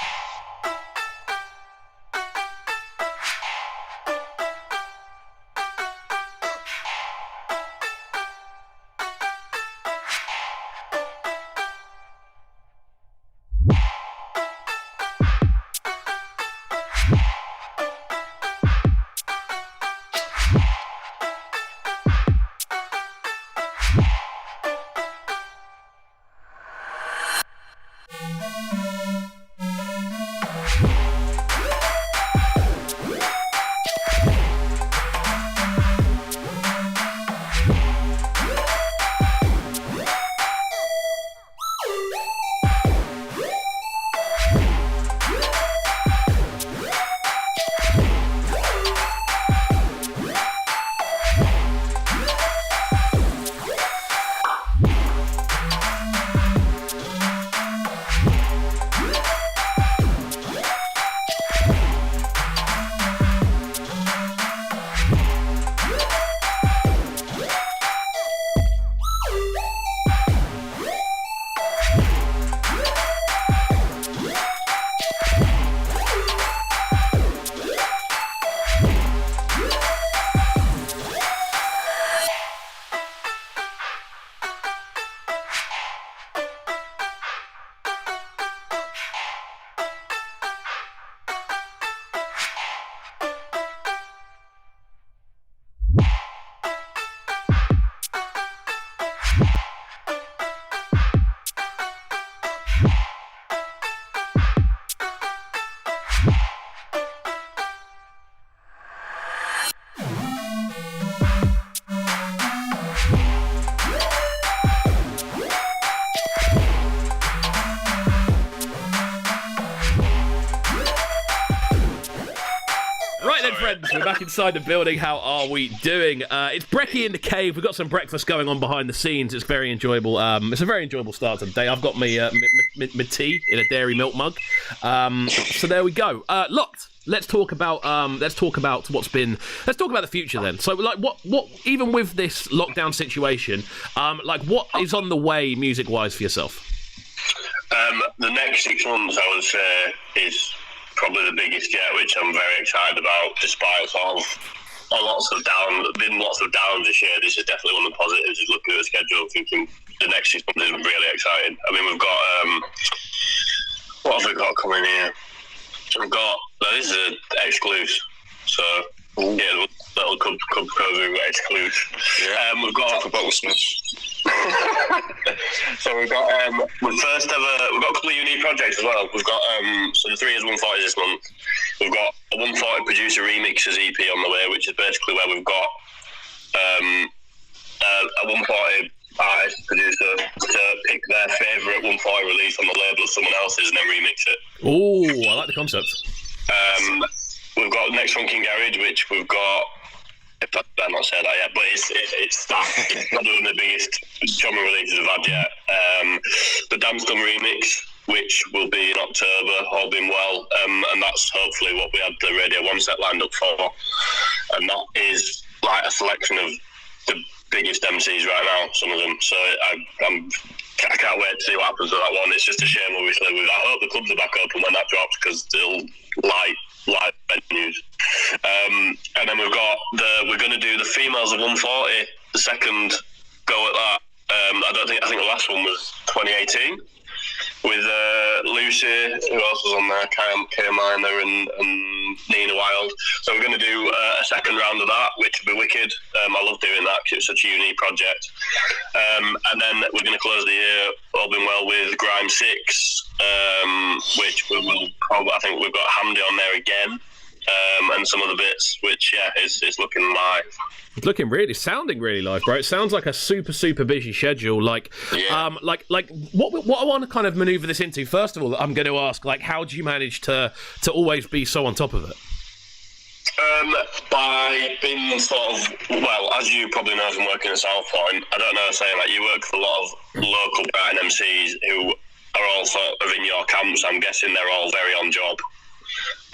We're back inside the building. How are we doing? It's Brekky In The Cave. We've got some breakfast going on behind the scenes. It's very enjoyable. It's a very enjoyable start to the day. I've got my tea in a dairy milk mug. So there we go. Locked. Let's talk about what's been. Let's talk about the future then. So like what even with this lockdown situation, like what is on the way music wise for yourself? The next 6 months, I would say, is probably the biggest yet, which I'm very excited about, despite sort of lots of downs this year. This is definitely one of the positives, is looking at the schedule, thinking the next 6 months is really exciting. I mean, we've got, what have we got coming here? We've got, this is an exclusive, so yeah, little Cub Covey exclusive. Yeah. We've got so we've got we've got a couple of unique projects as well. We've got so the 3 Years 140 this month. We've got a 140 producer remixes EP on the way, which is basically where we've got a 140 artist producer to pick their favourite 140 release on the label of someone else's and then remix it. Oh, I like the concept. We've got Next Funkin' Garage, which we've got. I've not said that yet, but it's probably one of the biggest genre releases we've had yet. The Dance Done remix, which will be in October, all being well, and that's hopefully what we had the Radio 1 set lined up for. And that is like a selection of the biggest MCs right now, some of them. So I can't wait to see what happens with that one. It's just a shame, obviously. I hope the clubs are back open when that drops, because they'll live venues. And then we're going to do the Females of 140, the second go at that. I think the last one was 2018 with Lucy, who else was on there, K Minor and Nina Wild. So we're going to do a second round of that, which will be wicked. I love doing that because it's such a unique project. And then we're going to close the year, all being well, with Grime 6, which we will probably, I think we've got Hamdi on there again, and some other bits, which is looking live. It's sounding really live, bro. It sounds like a super busy schedule. Like what I want to kind of maneuver this into. First of all, I'm going to ask, like, how do you manage to always be so on top of it? By being sort of, well, as you probably know from working at South Point, I don't know, saying like you work for a lot of local Brighton MCs who are all sort of in your camps. I'm guessing they're all very on job.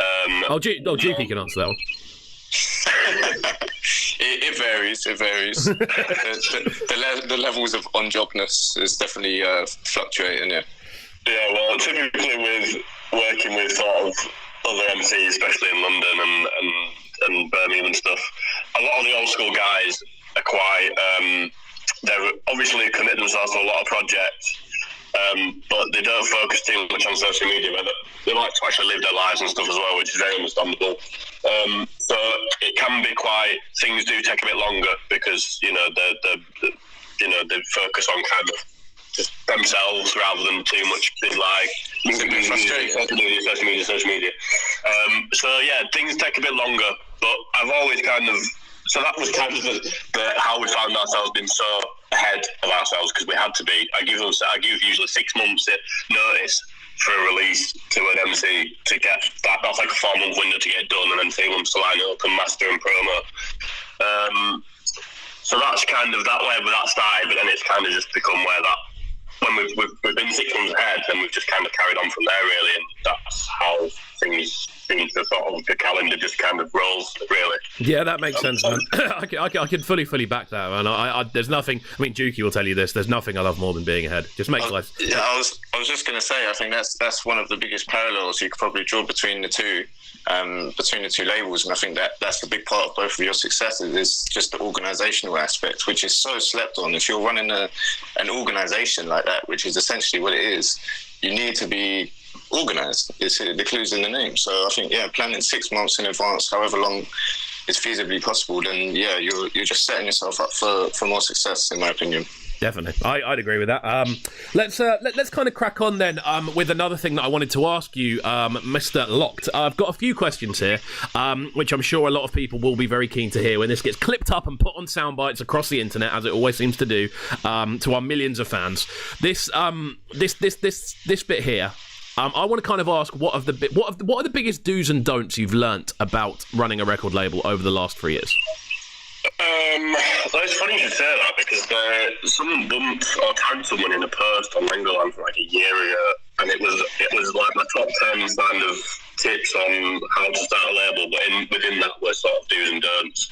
GP can answer that one. It varies. The levels of on-jobness is definitely fluctuating. Yeah, well, typically with working with sort of other MCs, especially in London and Birmingham and stuff, a lot of the old school guys are quite. They're obviously committed themselves to a lot of projects. But they don't focus too much on social media. But they like to actually live their lives and stuff as well, which is very understandable. So it can be quite. Things do take a bit longer because they focus on kind of just themselves rather than too much like social media. So yeah, things take a bit longer. But I've always kind of. So that was kind of how we found ourselves being so ahead of ourselves, because we had to be. I give usually 6 months notice for a release to an MC to get that. That's like a 4-month window to get done, and then 3 months to line up and master and promo. So that's kind of that way where that started, but then it's kind of just become where that. When we've been 6 months ahead, then we've just kind of carried on from there, really, and that's how things seem to sort of, the calendar just kind of rolls, really. Yeah, that makes sense, man. I can fully back that, man. There's nothing. I mean, Juki will tell you this. There's nothing I love more than being ahead. Just makes life. Yeah, I was just going to say, I think that's one of the biggest parallels you could probably draw between the two labels, and I think that's the big part of both of your successes is just the organisational aspect, which is so slept on. If you're running an organisation like that, which is essentially what it is, you need to be organised. The clue's in the name. So I think, planning 6 months in advance, however long is feasibly possible, then you're just setting yourself up for more success, in my opinion. Definitely, I'd agree with that. Let's kind of crack on then with another thing that I wanted to ask you, Mr. LockT. I've got a few questions here, which I'm sure a lot of people will be very keen to hear when this gets clipped up and put on sound bites across the internet, as it always seems to do, to our millions of fans. This bit here. I want to kind of ask what are the biggest do's and don'ts you've learnt about running a record label over the last 3 years? Well, it's funny you say that, because someone bumped or tagged someone in a post on Lingoland for like a year ago, and it was like my top 10 kind of tips on how to start a label, but within that were sort of do's and don'ts.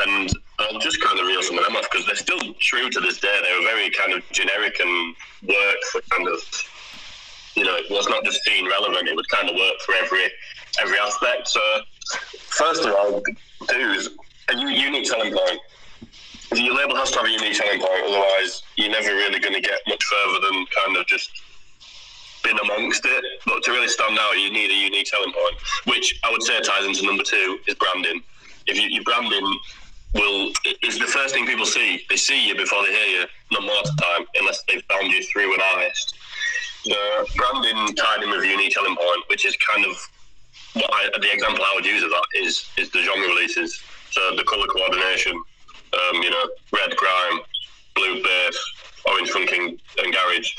And I'll just kind of reel some of them off, because they're still true to this day. They were very kind of generic and worked for kind of, it was not just scene relevant, it would kind of work for every aspect. So first of all, do's a unique selling point. Your label has to have a unique selling point, otherwise you're never really going to get much further than kind of just being amongst it. But to really stand out, you need a unique selling point, which I would say ties into number 2 is branding. If your branding is the first thing people see. They see you before they hear you, not more of the time, unless they've found you through an artist. The branding tied in with a unique selling point, which is kind of the example I would use of that is the genre releases. So the colour coordination, red grime, blue bass, orange funk and garage,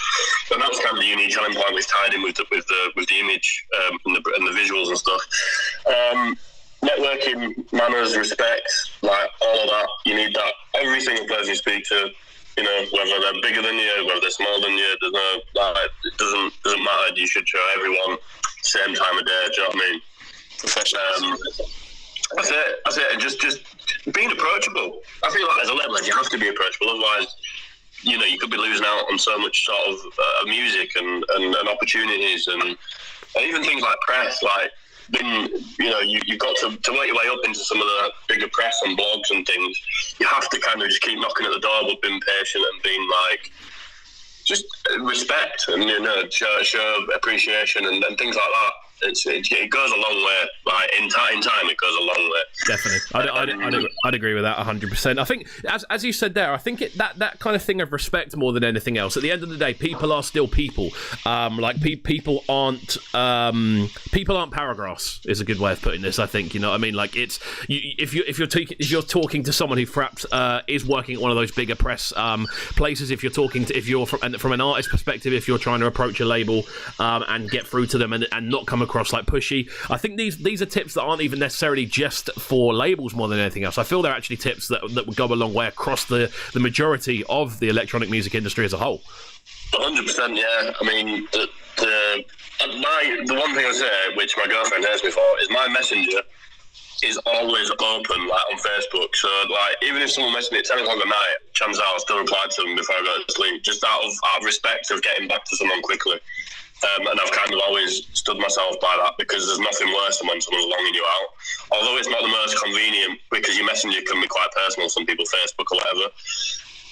and that was kind of the unique selling point, which tied in with the image and the visuals and stuff. Networking, manners, respect, like all of that. You need that. Every single person you speak to, whether they're bigger than you, whether they're smaller than you, there's no, it doesn't matter. You should show everyone same time of day. Do you know what I mean? That's it. And just being approachable. I feel like as a label, you have to be approachable. Otherwise, you could be losing out on so much sort of music and opportunities and even things like press. Like, you've got to work your way up into some of the bigger press and blogs and things. You have to kind of just keep knocking at the door, but being patient and being like, just respect and show appreciation and things like that. It goes a long way. Like in time, it goes a long way. Definitely, I'd agree with that 100%. I think, as you said there, I think that kind of thing of respect more than anything else. At the end of the day, people are still people. People aren't paragraphs. Is a good way of putting this. I think, you know what I mean. Like if you're talking to someone who perhaps is working at one of those bigger press places, if you're from an artist perspective, if you're trying to approach a label and get through to them and not come across like pushy, I think these are tips that aren't even necessarily just for labels more than anything else. I feel they're actually tips that would go a long way across the majority of the electronic music industry as a whole. 100%, yeah. I mean, the one thing I say, which my girlfriend hates me for, is my messenger is always open, like on Facebook. So, like, even if someone messaged me at 10 o'clock at night, chances are I'll still reply to them before I go to sleep, just out of respect of getting back to someone quickly. And I've kind of always stood myself by that, because there's nothing worse than when someone's longing you out. Although it's not the most convenient, because your messenger can be quite personal, some people Facebook or whatever.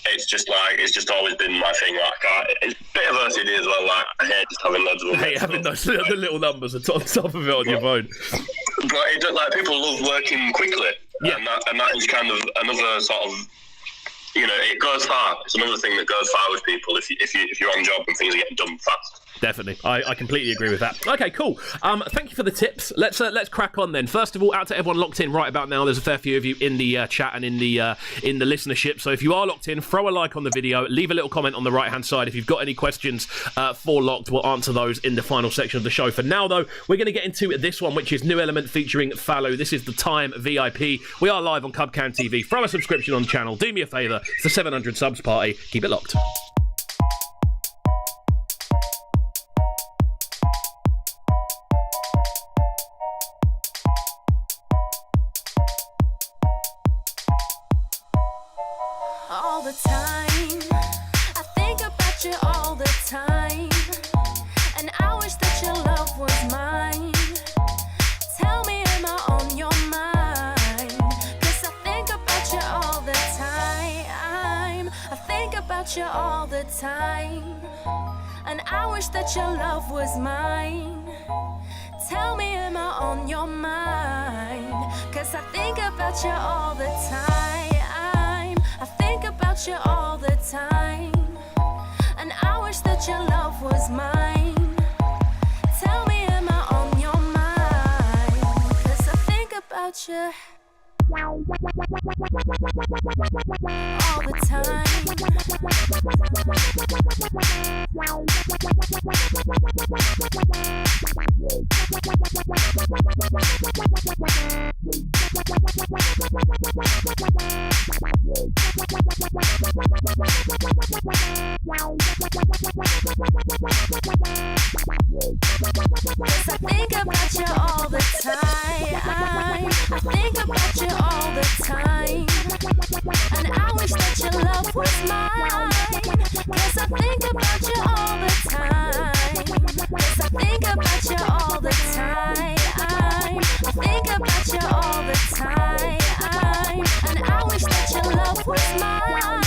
It's just always been my thing. Like, it's a bit of OCD as well. Like, I hate just having loads of them. I hate having those the little numbers on top of it on your phone. But people love working quickly, yeah. and that is kind of another sort of, it goes far. It's another thing that goes far with people if you're on job and things are getting done fast. Definitely, I completely agree with that. Okay, cool. Thank you for the tips. Let's crack on then. First of all, out to everyone locked in right about now. There's a fair few of you in the chat and in the listenership. So if you are locked in, throw a like on the video. Leave a little comment on the right hand side. If you've got any questions for Locked, we'll answer those in the final section of the show. For now, though, we're going to get into this one, which is New Element featuring Fallow. This is The Time VIP. We are live on Cubcam TV. Throw a subscription on the channel. Do me a favour. It's the 700 subs party. Keep it locked. All the time, I think about you all the time, and I wish that your love was mine. Tell me, am I on your mind? 'Cause I think about you all the time. I think about you all the time, and I wish that your love was mine. Tell me, am I on your mind? 'Cause I think about you all the time. I think about you all the time, and I wish that your love was mine. Tell me, am I on your mind? 'Cause I think about you all the time. Yes, I think about you all the time. I think about you all the time, and I wish that your love was mine. Yes, I think about you all the time. Yes, I think about you all the time. I think about you all the time, and I wish that your love was mine.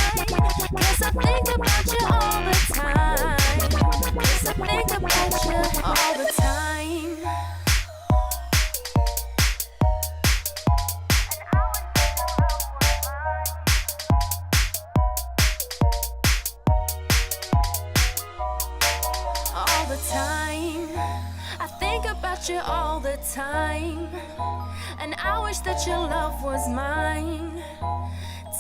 Yes, I think about you all the time. Yes, I think about you all the time. All the time, I think about you all the time, and I wish that your love was mine.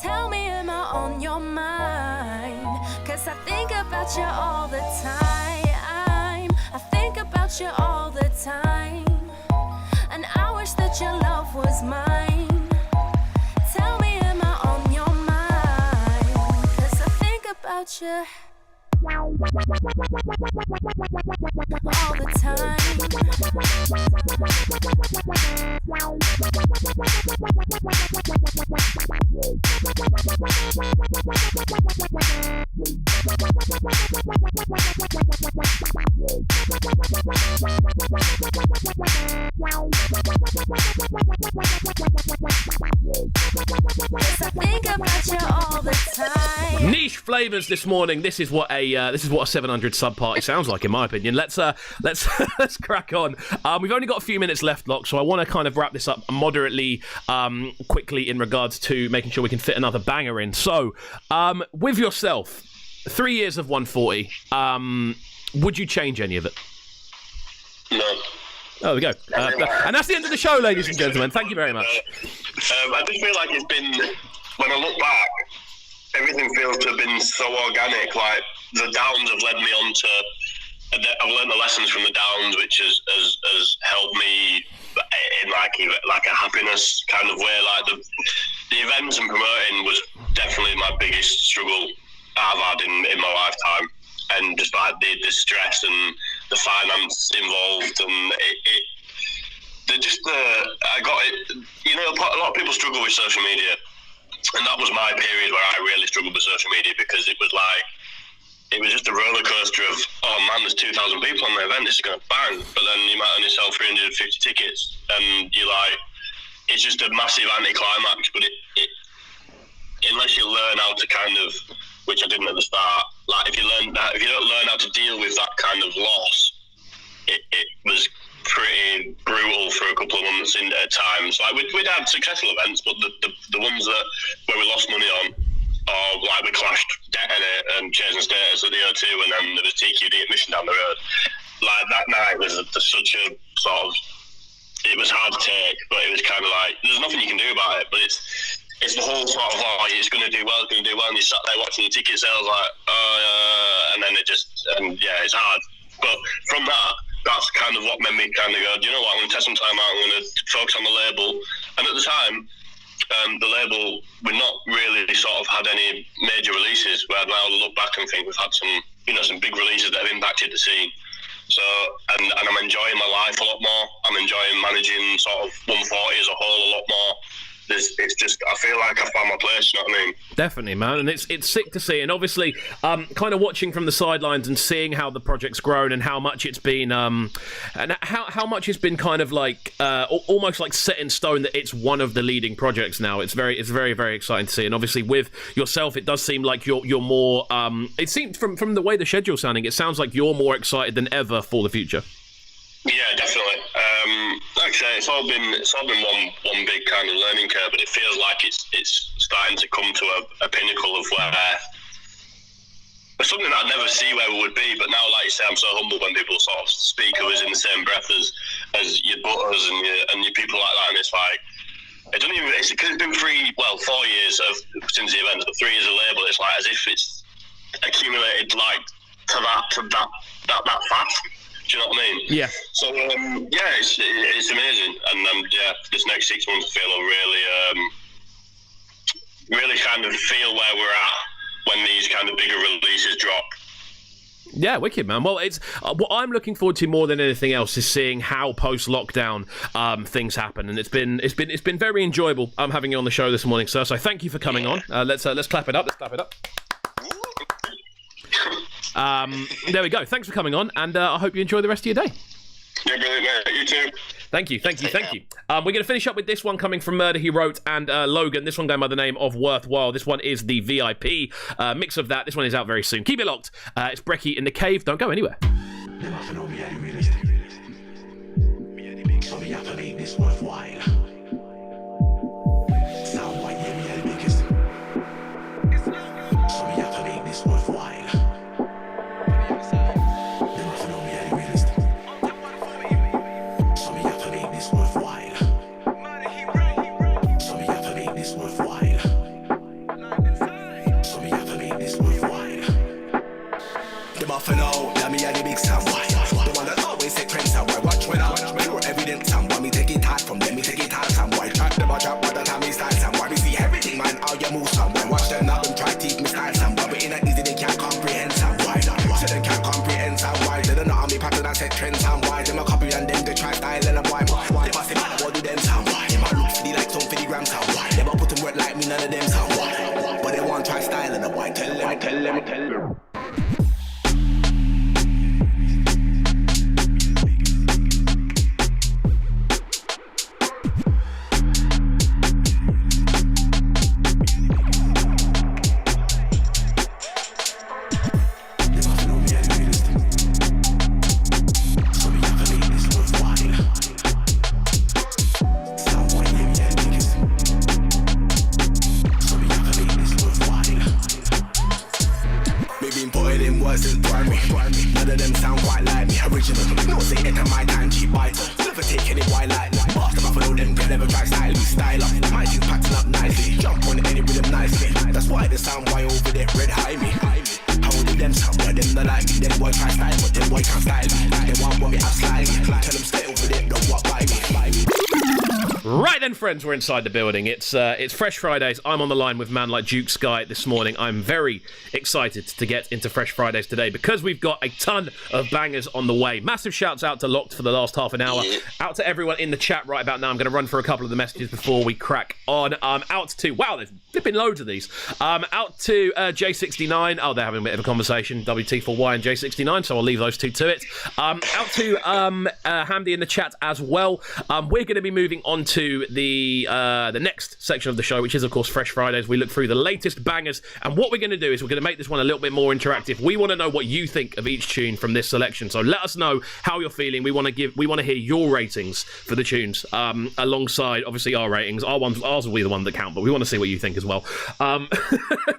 Tell me, am I on your mind? 'Cause I think about you all the time. I think about you all the time. And I wish that your love was mine. Tell me, am I on your mind? 'Cause I think about you all the time. Yes, I think about you all the time. Niche flavors this morning. This is what a 700 sub party sounds like, in my opinion. Let's let's crack on. We've only got a few minutes left, Lock, so I want to kind of wrap this up moderately quickly in regards to making sure we can fit another banger in. So, with yourself, 3 years of 140. Would you change any of it? No. There we go. And that's the end of the show, ladies and gentlemen. Thank you very much. I just feel like it's been, when I look back, everything feels to have been so organic. Like, the downs have led me on to, I've learned the lessons from the downs, which has helped me in like a happiness kind of way. Like the events and promoting was definitely my biggest struggle I've had in my lifetime. And just like the stress and the finance involved, and I got it. You know, a lot of people struggle with social media, and that was my period where I really struggled with social media, because it was just a roller coaster of, oh man, there's 2,000 people on the event, this is going to bang, but then you might only sell 350 tickets, and you're like, it's just a massive anticlimax. But it unless you learn how to kind of, which I didn't at the start, like if you don't learn how to deal with that kind of loss, it was pretty brutal for a couple of months at times. Like we'd had successful events, but the ones where we lost money on, or like we clashed debt in it and changing status at the O2, and then there was TQD admission down the road. Like that night was such a sort of, it was hard to take, but it was kind of like, there's nothing you can do about it, but it's the whole sort of, oh, it's going to do well, and you sat there watching the ticket sales like, and then it's hard. But from that's kind of what made me kind of go, you know what, I'm going to take some time out, I'm going to focus on the label. And at the time, the label, we've not really sort of had any major releases, where now I look back and think we've had some big releases that have impacted the scene. So, and I'm enjoying my life a lot more. I'm enjoying managing sort of 140 as a whole a lot more. It's just, I feel like I found my place, you know what I mean? Definitely, man, and it's sick to see. And obviously, kind of watching from the sidelines and seeing how the project's grown and how much it's been, and how much it's been kind of like almost like set in stone that it's one of the leading projects now. It's very, very exciting to see. And obviously, with yourself, it does seem like you're more. It seems from the way the schedule's sounding, it sounds like you're more excited than ever for the future. Yeah, definitely. Like I say, it's all been one big kind of learning curve, but it feels like it's starting to come to a pinnacle of where something that I'd never see where we would be. But now, like you say, I'm so humbled when people sort of speak of us in the same breath as your butters and your people like that, and it's like, it's been 4 years since the event, but 3 years of label. It's like as if it's accumulated like to that fast. Do you know what I mean? Yeah. So it's amazing, and this next 6 months I feel will really kind of feel where we're at when these kind of bigger releases drop. Yeah, wicked, man. Well, it's what I'm looking forward to more than anything else is seeing how post-lockdown things happen, and it's been very enjoyable having you on the show this morning, sir. So thank you for coming on. Let's clap it up. Let's clap it up. There we go. Thanks for coming on, and I hope you enjoy the rest of your day. Yeah, brilliant, mate. You too. Thank you. We're going to finish up with this one coming from Murder He Wrote and Logan. This one going by the name of Worthwhile. This one is the VIP mix of that. This one is out very soon. Keep it locked. It's Brekky in the Cave. Don't go anywhere. Buffalo, let me the big sound boy. The one that always take trends sound boy. Watch when I more evident sound boy. Me take it hard from them, me take it hard sound boy. Trap them or trap by the time me style sound boy. Me see everything man, how you move sound boy. Watch them now and try to teach me style sound boy. But in a easy they can't comprehend sound boy. So they can't comprehend sound boy. They don't know how me pattern and set trends sound boy. Them a copy and them they try style and a boy. They must say man, what do them sound boy? They might look for the like some 50 gram sound boy. They might put them work like me, none of them sound boy. But they want try style and a boy. Tell them. None of them sound quite like me, original. No say enter my time, cheap biter. Never take any white like me. Bastard buffalo, them can never try style me, style up. My things pattern up nicely, jump on any rhythm nicely. That's why they sound white over there, red high me. How do them sound boy, them not like me. Them boy try style, but them boy can't style me. They want me up slightly. Tell them stay over there, don't walk by me. Right then, friends, we're inside the building. It's Fresh Fridays. I'm on the line with man like Duke Sky this morning. I'm very excited to get into Fresh Fridays today because we've got a ton of bangers on the way. Massive shouts out to LockT for the last half an hour. Out to everyone in the chat right about now. I'm going to run through a couple of the messages before we crack on. Out to, wow, there's flipping loads of these. Out to J69. Oh, they're having a bit of a conversation. WT4Y and J69, so I'll leave those two to it. Out to Hamdi in the chat as well. We're going to be moving on to the next section of the show, which is, of course, Fresh Fridays. We look through the latest bangers, and what we're going to do is we're going to make this one a little bit more interactive. We want to know what you think of each tune from this selection, so let us know how you're feeling. We want to hear your ratings for the tunes, alongside, obviously, our ratings. Ours will be the one that count, but we want to see what you think as well.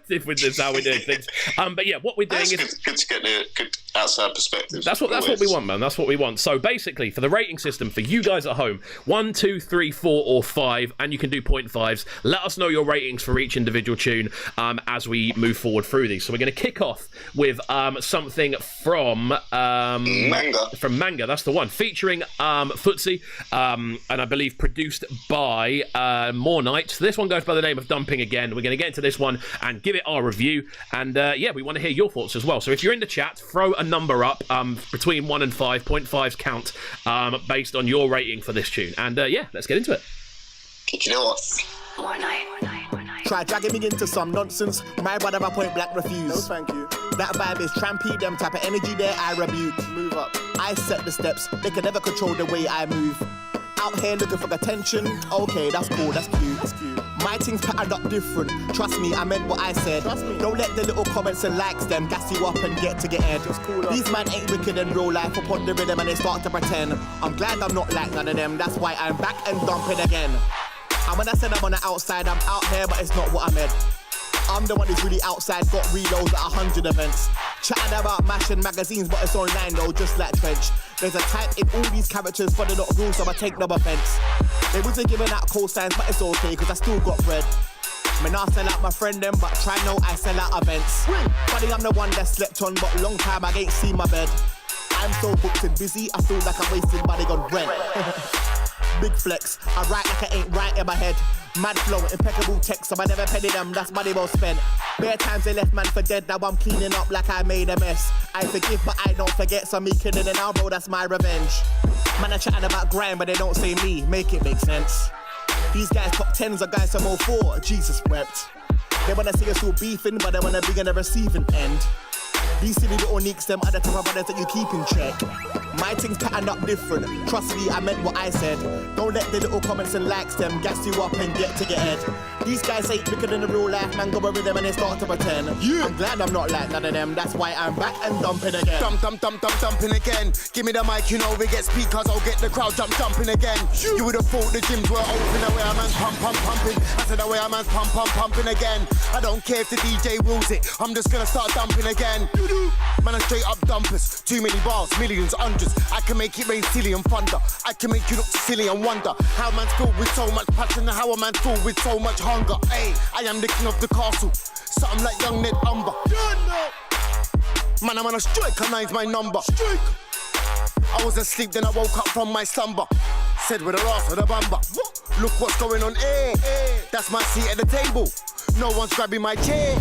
If this how we're doing things. But yeah, what we're doing is good to get the good outside perspective. That's what we want, man. That's what we want. So basically, for the rating system, for you guys at home, 1, 2, 3, 4, or 5, and you can do 0.5s. Let us know your ratings for each individual tune as we move forward through these. So we're going to kick off with something from Manga. From Manga, that's the one, featuring Footsie, and I believe produced by More Night. So this one goes by the name of Dumping Again. We're going to get into this one and give it our review, and yeah, we want to hear your thoughts as well. So if you're in the chat, throw a number up between 1 and 5. 0.5s count based on your rating for this tune, and yeah, let's get into it. Kick it off. More night. Try dragging me into some nonsense. My brother, my point black refuse. No, thank you. That vibe is trampy, them type of energy there, I rebuke. Move up. I set the steps, they can never control the way I move. Out here looking for attention. Okay, that's cool, that's cute. That's cute. My things patterned up different. Trust me, I meant what I said. Trust me. Don't let the little comments and likes them gas you up and get to get head. Cool. These man ain't wicked in real life upon the rhythm and they start to pretend. I'm glad I'm not like none of them, that's why I'm back and dumping again. And when I said I'm on the outside, I'm out here, but it's not what I meant. I'm the one who's really outside, got reloads at 100 events. Chatting about mashing magazines, but it's online though, just like Trench. There's a type in all these characters, but they're not rules, so I take no offense. They wasn't giving out cosigns, but it's okay, cause I still got bread. Me not sell out my friend them, but try no, I sell out events. Funny, I'm the one that slept on, but long time I ain't seen my bed. I'm so booked and busy, I feel like I'm wasting money on rent. Big flex, I write like I ain't right in my head. Mad flow, impeccable text, so I never penny them, that's money well spent. Bare times they left man for dead, now I'm cleaning up like I made a mess. I forgive, but I don't forget, so me killing it now, bro, that's my revenge. Man, are chatting about grind, but they don't say me, make it make sense. These guys top 10s are guys I'm all for, Jesus wept. They wanna see us all beefing, but they wanna be on the receiving end. These silly little neeks, them other type of brothers that you keep in check. My things pattern up different. Trust me, I meant what I said. Don't let the little comments and likes them gas you up and get to get head. These guys ain't bigger than the real life, man. Go with them and they start to pretend. Yeah. I'm glad I'm not like none of them. That's why I'm back and dumping again. Dumping again. Give me the mic, you know we get speakers. I'll get the crowd jumping again. You would have thought the gyms were open. The way a man's pumping. I said the way a man's pumping again. I don't care if the DJ rules it. I'm just gonna start dumping again. Man, I'm straight up dumpers. Too many bars, millions, hundreds. I can make it rain silly and thunder. I can make you look silly and wonder how man's filled with so much passion and how a man's filled with so much hunger. Hey, I am the king of the castle. Something like young Ned Umber. Man, I'm on a strike, and 9's my number. Strike. I was asleep, then I woke up from my slumber. Said with a ass with a bumper. Look what's going on, That's my seat at the table. No one's grabbing my chair.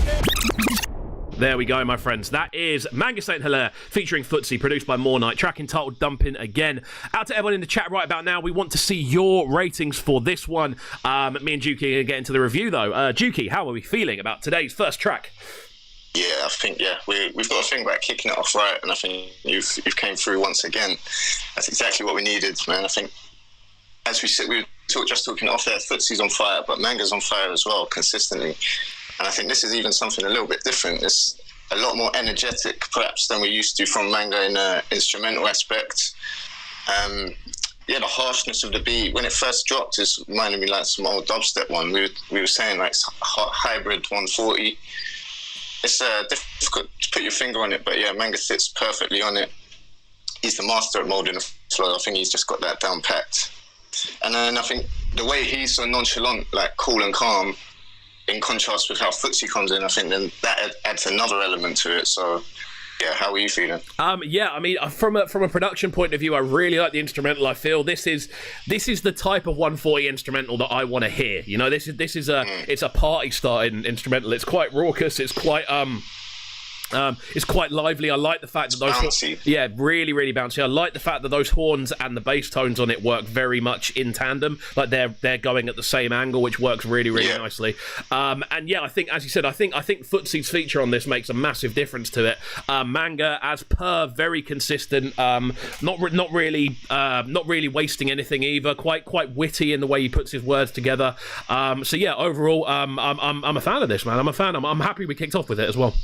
There we go, my friends. That is Manga Saint Hilaire featuring Footsie, produced by More Night. Track entitled Dumping Again. Out to everyone in the chat right about now. We want to see your ratings for this one. Me and Juki are going to get into the review, though. Juki, how are we feeling about today's first track? Yeah, I think, we've got a thing about kicking it off right, and I think you've came through once again. That's exactly what we needed, man. I think, as we said, we were just talking off there, Footsie's on fire, but Manga's on fire as well, consistently. And I think this is even something a little bit different. It's a lot more energetic, perhaps, than we used to from Manga in an instrumental aspect. The harshness of the beat, when it first dropped, it reminded me like some old dubstep one. We were saying like hybrid 140. It's difficult to put your finger on it, but yeah, Manga sits perfectly on it. He's the master at moulding the flow. I think he's just got that down packed. And then I think the way he's so nonchalant, like cool and calm, in contrast with how Footsie comes in, I think then that adds another element to it. So, yeah, how are you feeling? Yeah, I mean, from a production point of view, I really like the instrumental. I feel this is the type of 140 instrumental that I want to hear. You know, this is it's a party starting instrumental. It's quite raucous. It's quite lively. I like the fact that those bouncy. Really, really bouncy. I like the fact that those horns and the bass tones on it work very much in tandem. Like they're going at the same angle, which works really, really nicely. And yeah, I think, as you said, I think Footsie's feature on this makes a massive difference to it. Manga, as per, very consistent. Not really wasting anything either. Quite witty in the way he puts his words together. So yeah, overall, I'm a fan of this, man. I'm a fan. I'm happy we kicked off with it as well.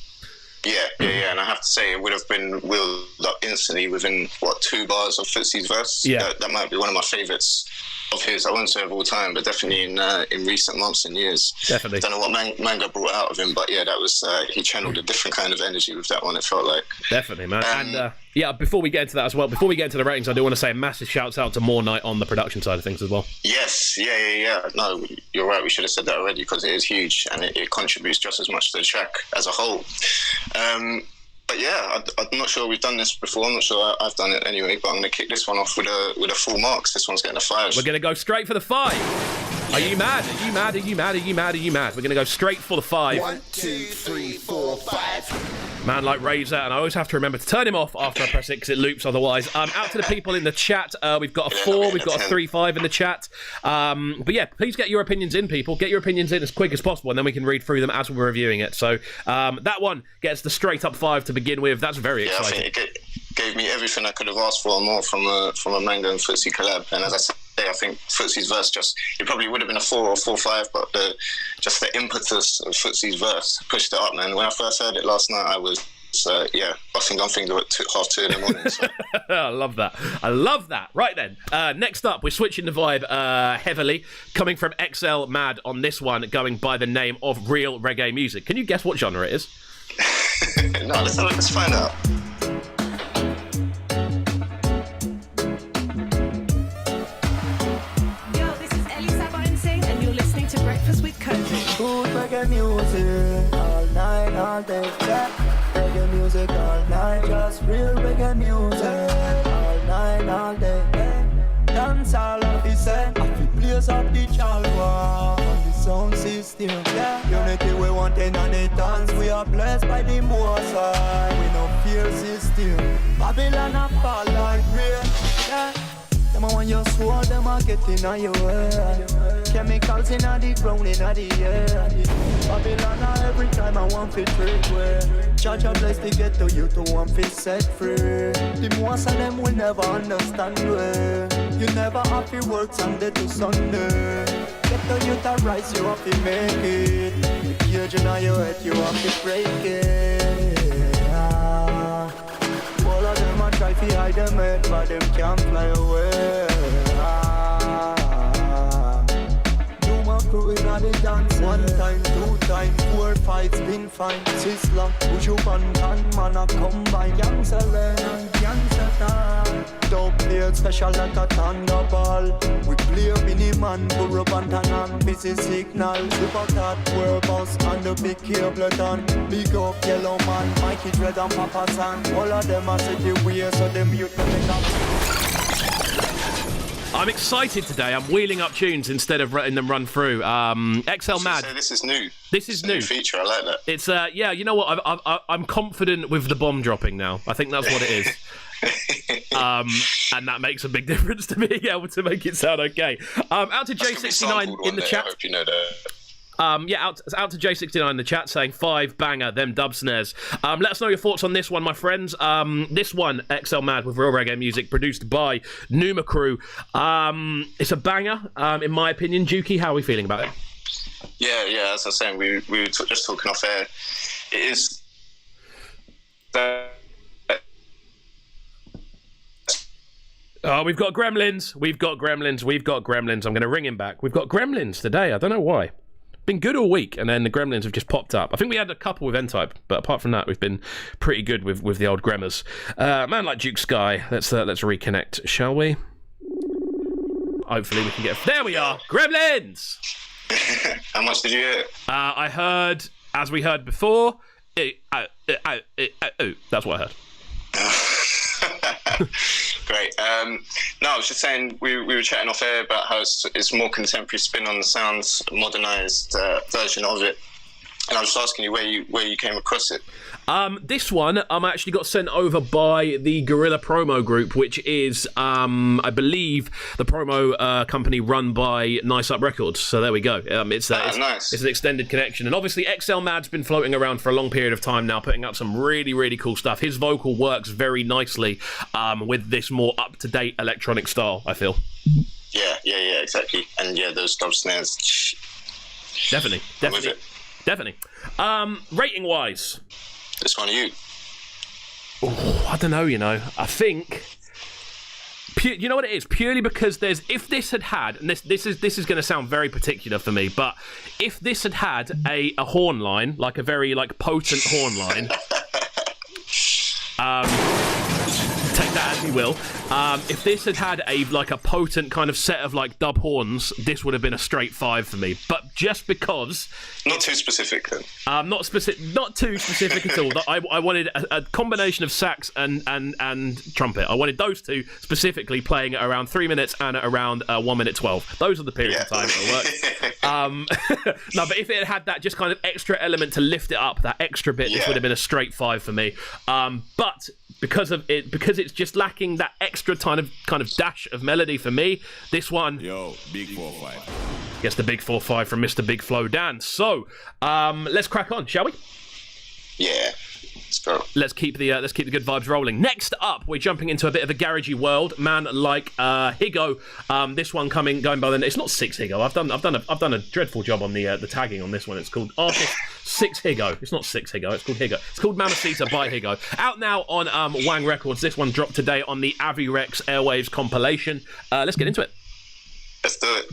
Yeah, and I have to say it would have been wheeled up instantly within, 2 bars of Footsie's verse. Yeah. That might be one of my favourites of his. I won't say of all time, but definitely in recent months and years. Definitely. I don't know what Manga brought out of him, but yeah, that was, he channeled a different kind of energy with that one, it felt like. Definitely, man. And yeah, before we get into that as well, before we get into the ratings, I do want to say a massive shouts out to More Night on the production side of things as well. Yes, yeah. No, you're right, we should have said that already because it is huge and it contributes just as much to the track as a whole. But yeah, I'm not sure we've done this before. I'm not sure I've done it anyway, but I'm going to kick this one off with a full marks. This one's getting a 5. We're going to go straight for the 5. Are you mad? Are you mad? Are you mad? Are you mad? Are you mad? We're going to go straight for the 5. 1, 2, 3, 4, 5. Man like Razor, and I always have to remember to turn him off after I press it because it loops otherwise. Out to the people in the chat, we've got a 4, we've got a 3-5 in the chat. But yeah, please get your opinions in, people. Get your opinions in as quick as possible, and then we can read through them as we're reviewing it. So that one gets the straight up 5 to begin with. That's very exciting. I think it gave me everything I could have asked for and more from a Manga and Footsie collab. And as I said, I think Footsie's verse it probably would have been a 4 or 4-5, but just the impetus of Footsie's verse pushed it up, man. When I first heard it last night, I was busting Gunfinger at 2:30 in the morning. So. I love that. Right then, next up, we're switching the vibe heavily, coming from XL Mad on this one, going by the name of Real Reggae Music. Can you guess what genre it is? No, let's find out. Good reggae music, all night, all day, reggae music all night, just real reggae music, all night, all day, dance all of the same, I feel place up the chalwa, on the sound system, unity we want in on the dance, we are blessed by the most high, we no fear system, Babylon a fall like rain, them a want your soul, them a get in on your way. Chemicals in the ground, in the air. Babylon every time I want to trade where Judge a bless to get to you to want to set free. The most of them will never understand where you never have to work Sunday to Sunday. Get to you to rise, you have to make it. The cage in your head, you have to break it. All of them a try to hide them head, but them can't fly away. Do my crew in the dance 1 time, 2 time, 4, fights been fine. Sizzler, push you on man a combine. Cancer rain and cancer time. Dub played special like a thunderball. We play Binny Man, Burro Bantanan, busy signal. Super cat, warehouse and the big cable done. Big up Yellow Man, Mikey Dread and Papa San. All of them are set the way so them youth can make up. I'm excited today. I'm wheeling up tunes instead of letting them run through. XL Mad. So this is new. This is new. New feature. I like that. It's yeah. You know what? I'm confident with the bomb dropping now. I think that's what it is. And that makes a big difference to being able to make it sound okay. Out to J69 in the chat. I hope you know that. Yeah, out to J69 in the chat saying 5 banger, them dub snares. Let us know your thoughts on this one, my friends. This one, XL Mad with real reggae music, produced by Numa Crew. It's a banger, in my opinion. Juki, how are we feeling about it? Yeah. As I was saying, we were just talking off air. It is. Oh, we've got gremlins. I'm going to ring him back. We've got gremlins today. I don't know why. Been good all week, and then the gremlins have just popped up. I think we had a couple with N-Type, but apart from that, we've been pretty good with the old gremmers. Man like Duke Sky, let's reconnect, shall we? Hopefully we can get... There we are! Gremlins! How much did you hear? I heard, as we heard before, that's what I heard. Great. No, I was just saying we were chatting off air about how it's more contemporary spin on the sounds, modernised version of it. And I was just asking you where you came across it. This one actually got sent over by the Guerrilla Promo Group, which is, I believe, the promo company run by Nice Up Records. So there we go. Nice. It's an extended connection. And obviously XL Mad's been floating around for a long period of time now, putting out some really, really cool stuff. His vocal works very nicely with this more up-to-date electronic style, I feel. Yeah, exactly. And yeah, those dub snares. Definitely. Rating wise, this one of you. Oh, I don't know. I think. You know what it is? Purely because if this had, and this is going to sound very particular for me, but if this had a horn line, like a very potent horn line, take that as you will. If this had a potent kind of set of dub horns, this would have been a straight 5 for me. But just because, not too specific then. Not too specific at all. I wanted a combination of sax and trumpet. I wanted those two specifically playing at around 3 minutes and at around 1 minute 12. Those are the periods of time it'll work. No, but if it had that just kind of extra element to lift it up, that extra bit, this would have been a straight 5 for me. But because it's just lacking that extra kind of dash of melody for me, this one big 4-5 gets the big 4-5 from Mr. Big Flow Dan. So let's crack on, shall we? Yeah, let's go. Let's keep the good vibes rolling. Next up, we're jumping into a bit of a garagey world. Man like Higo. This one going by the name. It's not 6 Higo. I've done a dreadful job on the tagging on this one. It's called Artist 6 Higo. It's not 6 Higo. It's called Higo. It's called Mamacita by Higo. Out now on Wang Records. This one dropped today on the Avirex Airwaves compilation. Let's get into it. Let's do it.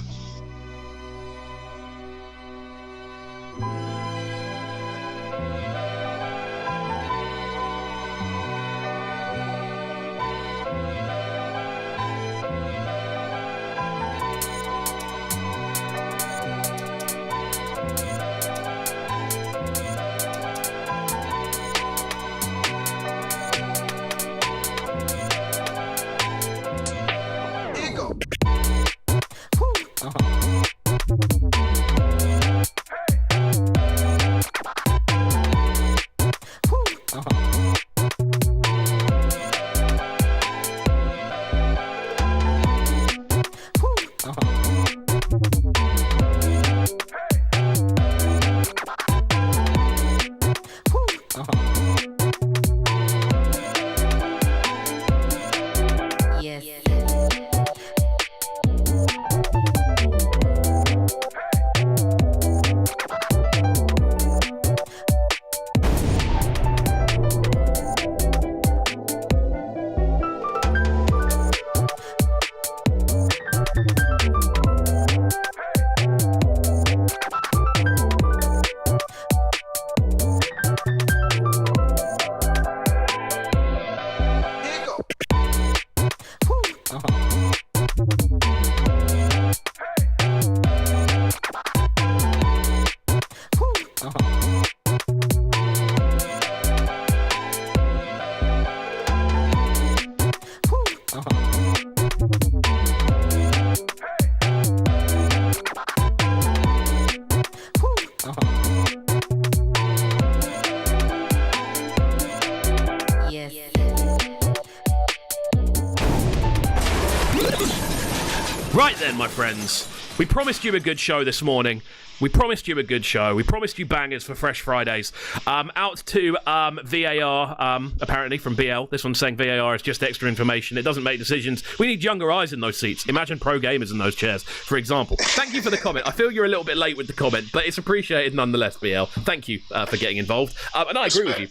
Right then, my friends, we promised you a good show this morning. We promised you a good show. We promised you bangers for Fresh Fridays. Out to VAR, apparently, from BL. This one's saying VAR is just extra information. It doesn't make decisions. We need younger eyes in those seats. Imagine pro gamers in those chairs, for example. Thank you for the comment. I feel you're a little bit late with the comment, but it's appreciated nonetheless, BL. Thank you for getting involved. And I agree with you.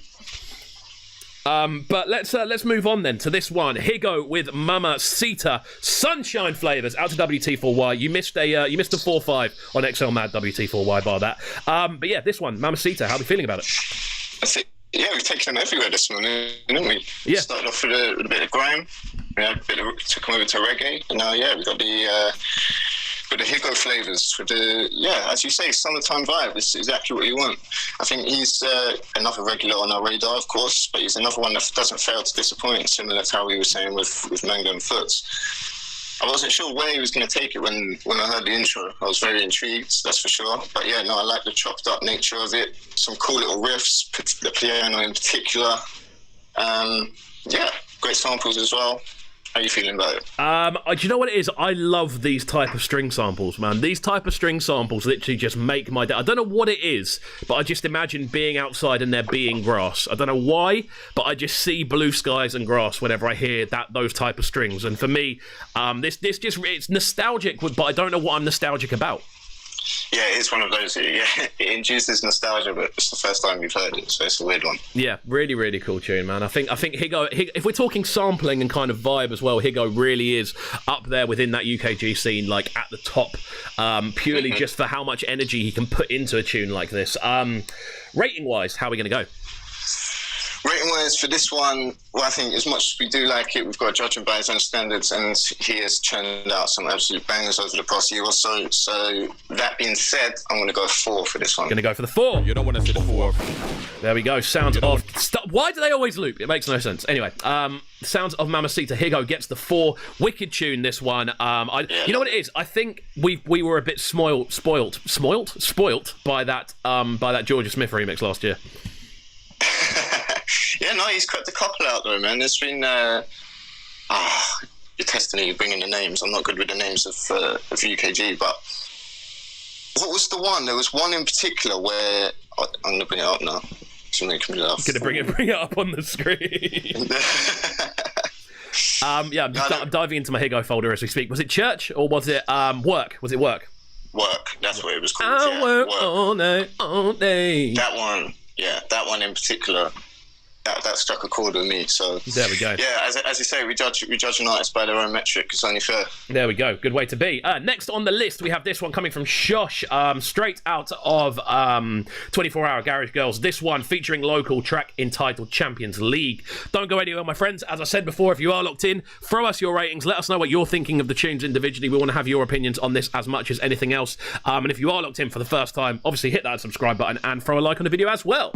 But let's move on then to this one. Higo with Mama Sita, Sunshine Flavors, out to WT4Y. You missed a 4-5 on XL Mad WT4Y bar that. But yeah, this one, Mama Sita. How are we feeling about it? Yeah, we've taken them everywhere this morning, didn't we? Yeah. Started off with a bit of grime. Took them over to reggae, and now we got the Higo flavours for as you say, summertime vibe. It's exactly what you want. I think he's another regular on our radar, of course, but he's another one that doesn't fail to disappoint, similar to how we were saying with Mango and Foots. I wasn't sure where he was going to take it when I heard the intro. I was very intrigued, that's for sure. But yeah, no, I like the chopped up nature of it. Some cool little riffs, the piano in particular. Great samples as well. How are you feeling about it? Do you know what it is? I love these type of string samples, man. These type of string samples literally just make my day. I don't know what it is, but I just imagine being outside and there being grass. I don't know why, but I just see blue skies and grass whenever I hear those type of strings. And for me, this just it's nostalgic, but I don't know what I'm nostalgic about. Yeah, it's one of those. Yeah, it induces nostalgia, but it's the first time you've heard it, so it's a weird one. Yeah, really, really cool tune, man. I think Higo, if we're talking sampling and kind of vibe as well, Higo really is up there within that UKG scene, like at the top, purely just for how much energy he can put into a tune like this. Rating-wise, how are we going to go? Rating-wise for this one, well, I think as much as we do like it, we've got to judge him by his own standards, and he has churned out some absolute bangers over the past year or so. So that being said, I'm going to go 4 for this one. Going to go for the 4. You don't want to say the 4. There we go. Sounds of... Why do they always loop? It makes no sense. Anyway, Sounds of Mamacita. Higo gets the 4. Wicked tune, this one. You know what it is? I think we were a bit spoilt by that Georgia Smith remix last year. Yeah, no, he's cracked a couple out though, man. There's been you're testing me, you're bringing the names. I'm not good with the names of UKG, but what was the one? There was one in particular where I'm gonna bring it up now. It's making me laugh. Gonna bring it up on the screen. I'm diving into my Higo folder as we speak. Was it Church or was it Work? Was it Work? Work. That's what it was called. I work all night, all day. That one. Yeah, that one in particular. That struck a chord with me, so there we go. Yeah, as you say, we judge an artist by their own metric. It's only fair. There we go. Good way to be. Next on the list, we have this one coming from Shosh, straight out of 24 Hour Garage Girls. This one featuring local track entitled Champions League. Don't go anywhere, my friends. As I said before, if you are locked in, throw us your ratings. Let us know what you're thinking of the tunes individually. We want to have your opinions on this as much as anything else. And if you are locked in for the first time, obviously hit that subscribe button and throw a like on the video as well.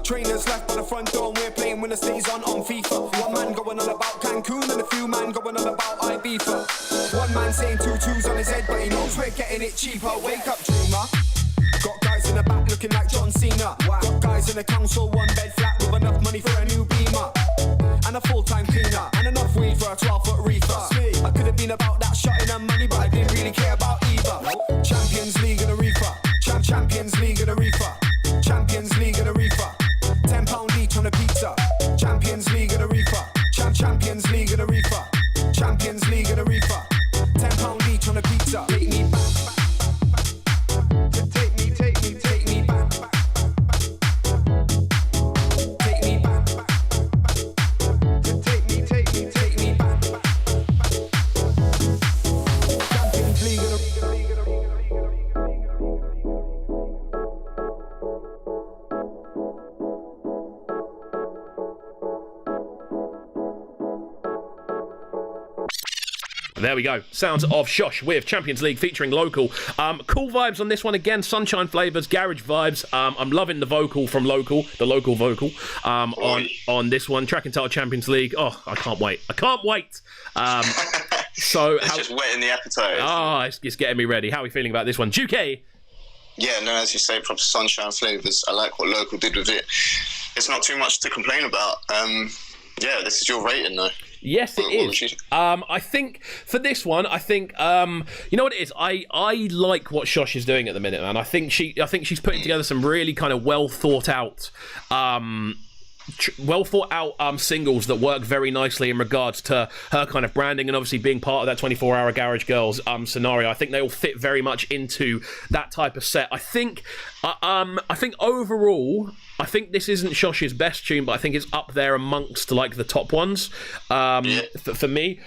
Trainers left by the front door and we're playing when the city's on FIFA. One man going on about Cancun and a few man going on about Ibiza. One man saying 2 2s on his head, but he knows we're getting it cheaper. Wake up, dreamer. Got guys in the back looking like John Cena. Got guys in the council, 1 bed flat with enough money for a new Beamer and a full-time cleaner and enough weed for a 12-foot reefer. I could have been about that shotting and money, but I didn't really care about either. Champions League and a reefer. Champions League and a reefer. Champions League and a reefer. £10 each on a pizza. Champions League and a reefer. Champions League and a reefer. Champions League and a reefer. £10 each on a pizza. Take me back. Take me back. Take me back. Take me There we go. Sounds of Shosh with Champions League featuring Local. Cool vibes on this one again. Sunshine flavours, garage vibes. I'm loving the vocal from Local, the local vocal on this one. Track entitled Champions League. Oh, I can't wait. So it's just whetting the appetite. It's getting me ready. How are we feeling about this one, Duque? Yeah, no, as you say, proper sunshine flavours. I like what Local did with it. It's not too much to complain about. Yeah, this is your rating though. Yes, it is. I think for this one, you know what it is. I like what Shosh is doing at the minute, man. I think she's putting together some really kind of well thought out singles that work very nicely in regards to her kind of branding and obviously being part of that 24-hour Garage Girls scenario. I think they all fit very much into that type of set. I think overall, I think this isn't Shosh's best tune, but I think it's up there amongst like the top ones for me.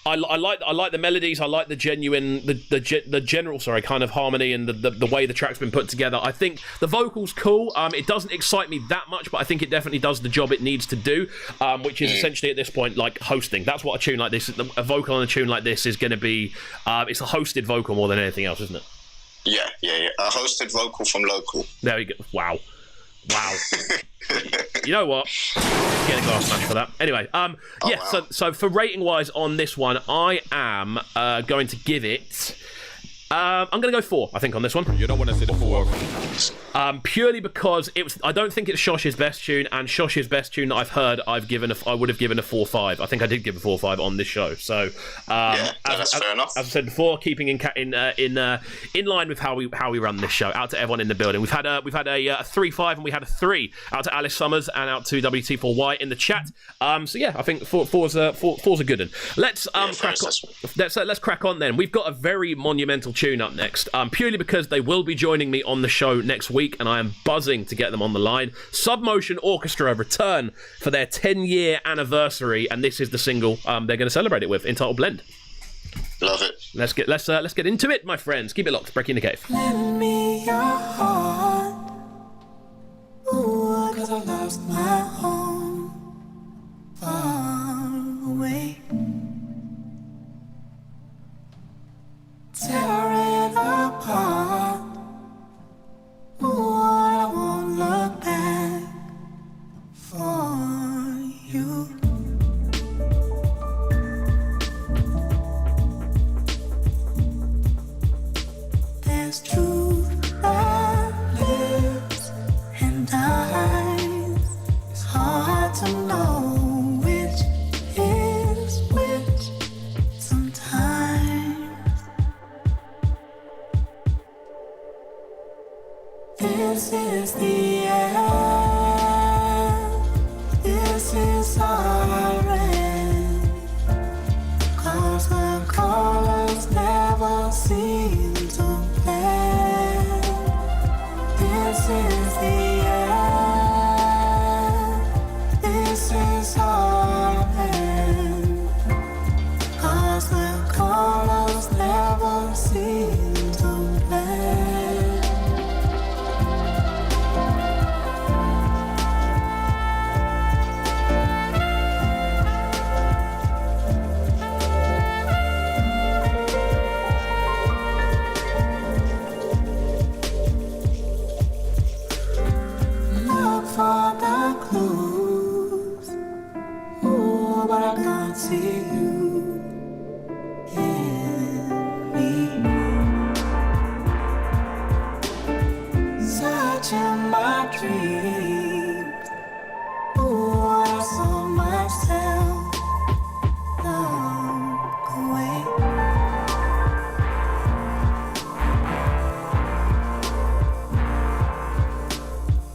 I like the melodies. I like the genuine, the general, kind of harmony and the way the track's been put together. I think the vocal's cool. It doesn't excite me that much, but I think it definitely does the job it needs to do, which is essentially at this point like hosting. That's what a tune like this, a vocal on a tune like this is going to be. It's a hosted vocal more than anything else, isn't it? Yeah. A hosted vocal from Local. There we go. Wow. You know what? Get a glass smash for that. Anyway, wow. So for rating wise on this one, I am going to give it. I'm going to go 4, I think, on this one. You don't want to say the 4. Purely because I don't think it's Shosh's best tune, and Shosh's best tune that I've heard, I would have given a 4.5. I think I did give a 4.5 on this show. So that's fair enough. As I said before, keeping in line with how we run this show. Out to everyone in the building. We've had a 3.5 and we had a 3. Out to Alice Summers and out to WT4Y in the chat. So yeah, I think four's a good one. Let's crack on. Let's crack on then. We've got a very monumental tune up next, purely because they will be joining me on the show next week, and I am buzzing to get them on the line. Submotion Orchestra return for their 10-year anniversary, and this is the single they're going to celebrate it with, entitled Blend. Love it. Let's get into it, my friends. Keep it locked. Brekky In The Cave. Lend me your heart, ooh, 'cause I lost my home far away. Tear it apart. Ooh, I won't look back for you. There's truth that lives and dies. It's hard to know which is which sometimes. This is the end. This is our end. 'Cause the colors never seem to blend. This is the end. This is our end. 'Cause the colors never seem to blend. For the clues, ooh, but I can't see you in me. Searching my dreams, ooh, I saw myself long away.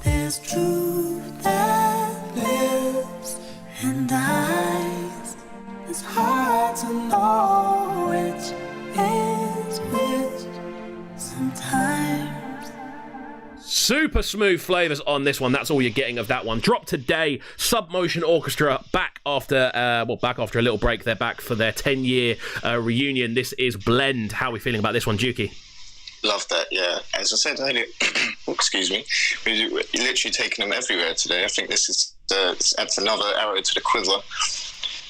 There's truth that lives and dies. It's hard to know which is which sometimes. Super smooth flavours on this one. That's all you're getting of that one. Drop today. Submotion Orchestra back after a little break. They're back for their 10-year reunion. This is Blend. How are we feeling about this one, Duque? Love that, yeah. As I said earlier, excuse me, we're literally taking them everywhere today. I think this adds another arrow to the quiver.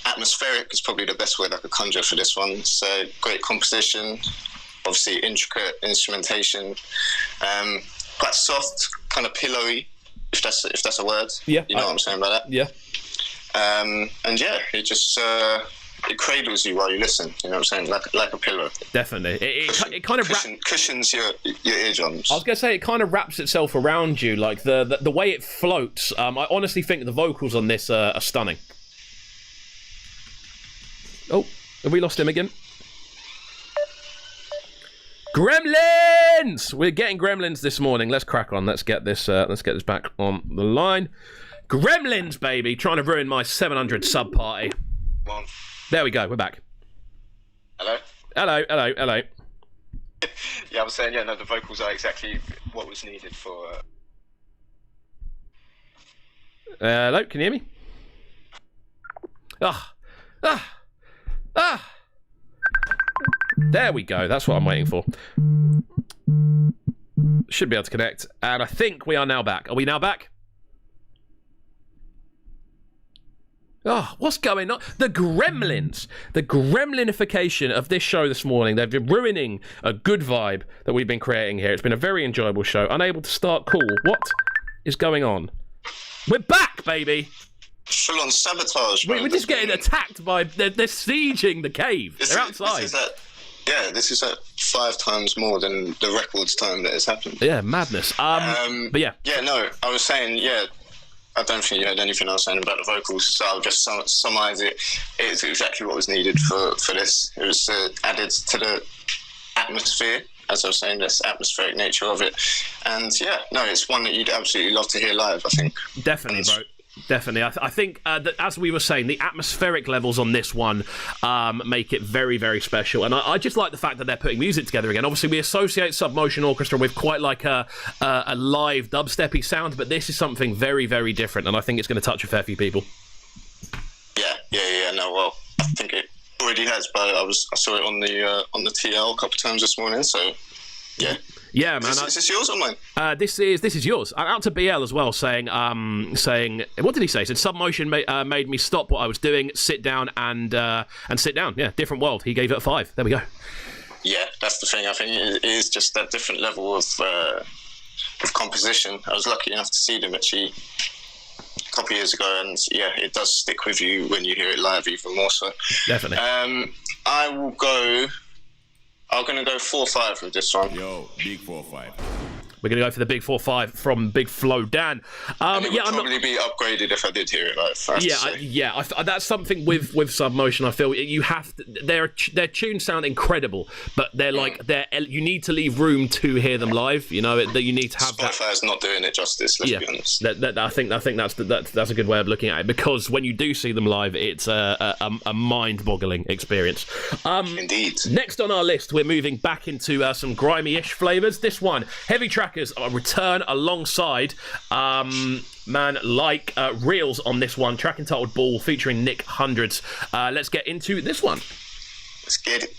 atmospheric is probably the best word I could conjure for this one. It's great composition, obviously intricate instrumentation, quite soft, kind of pillowy, if that's a word. Yeah, you know what I'm saying about that. Yeah. And yeah, it just it cradles you while you listen. You know what I'm saying, like a pillow. Definitely, it kind of cushions your eardrums. I was gonna say it kind of wraps itself around you, like the way it floats. I honestly think the vocals on this are stunning. Oh, have we lost him again? Gremlins! We're getting Gremlins this morning. Let's crack on. Let's get this back on the line. Gremlins, baby, trying to ruin my 700 sub party. There we go. We're back. Hello. Yeah, I was saying, the vocals are exactly what was needed for. Hello, can you hear me? There we go. That's what I'm waiting for. Should be able to connect. And I think we are now back. Are we now back? Oh, what's going on? The Gremlins. The gremlinification of this show this morning. They've been ruining a good vibe that we've been creating here. It's been a very enjoyable show. Unable to start cool. What is going on? We're back, baby. Full on sabotage. We're just getting attacked by... They're sieging the cave. They're outside. This is 5 times more than the records time that has happened. Yeah, madness. But yeah. Yeah, no, I was saying, I don't think you heard anything I was saying about the vocals, so I'll just summarise it. It's exactly what was needed for this. It was added to the atmosphere, as I was saying, this atmospheric nature of it. And it's one that you'd absolutely love to hear live, I think. Definitely, bro. Definitely. I think that, as we were saying, the atmospheric levels on this one make it very, very special. And I just like the fact that they're putting music together again. Obviously, we associate Submotion Orchestra with quite like a live dubsteppy sound, but this is something very, very different, and I think it's going to touch a fair few people. Yeah. No, well, I think it already has, but I saw it on the TL a couple of times this morning, so yeah. Yeah, man. Is this yours or mine? This is yours. Out to BL as well, saying, what did he say? He said, Submotion made me stop what I was doing, sit down and sit down. Yeah, different world. He gave it a 5. There we go. Yeah, that's the thing. I think it is just that different level of composition. I was lucky enough to see them actually a couple of years ago, and it does stick with you when you hear it live even more so. Definitely. I'm going to go 4-5 with this one. Yo, big 4-5. We're going to go for the big 4-5 from Big Flo Dan. It would probably be upgraded if I did hear it live. That's something with Submotion. I feel you have to, their tunes sound incredible, but they're you need to leave room to hear them live. You know that you need to have that. Spotify's not doing it justice. Let's be honest. I think that's a good way of looking at it, because when you do see them live, it's a mind-boggling experience. Indeed. Next on our list, we're moving back into some grimy-ish flavors. This one, Heavy Trackers return alongside Reels on this one, track entitled Ball, featuring Nick Hundreds. Let's get into this one. Let's get it.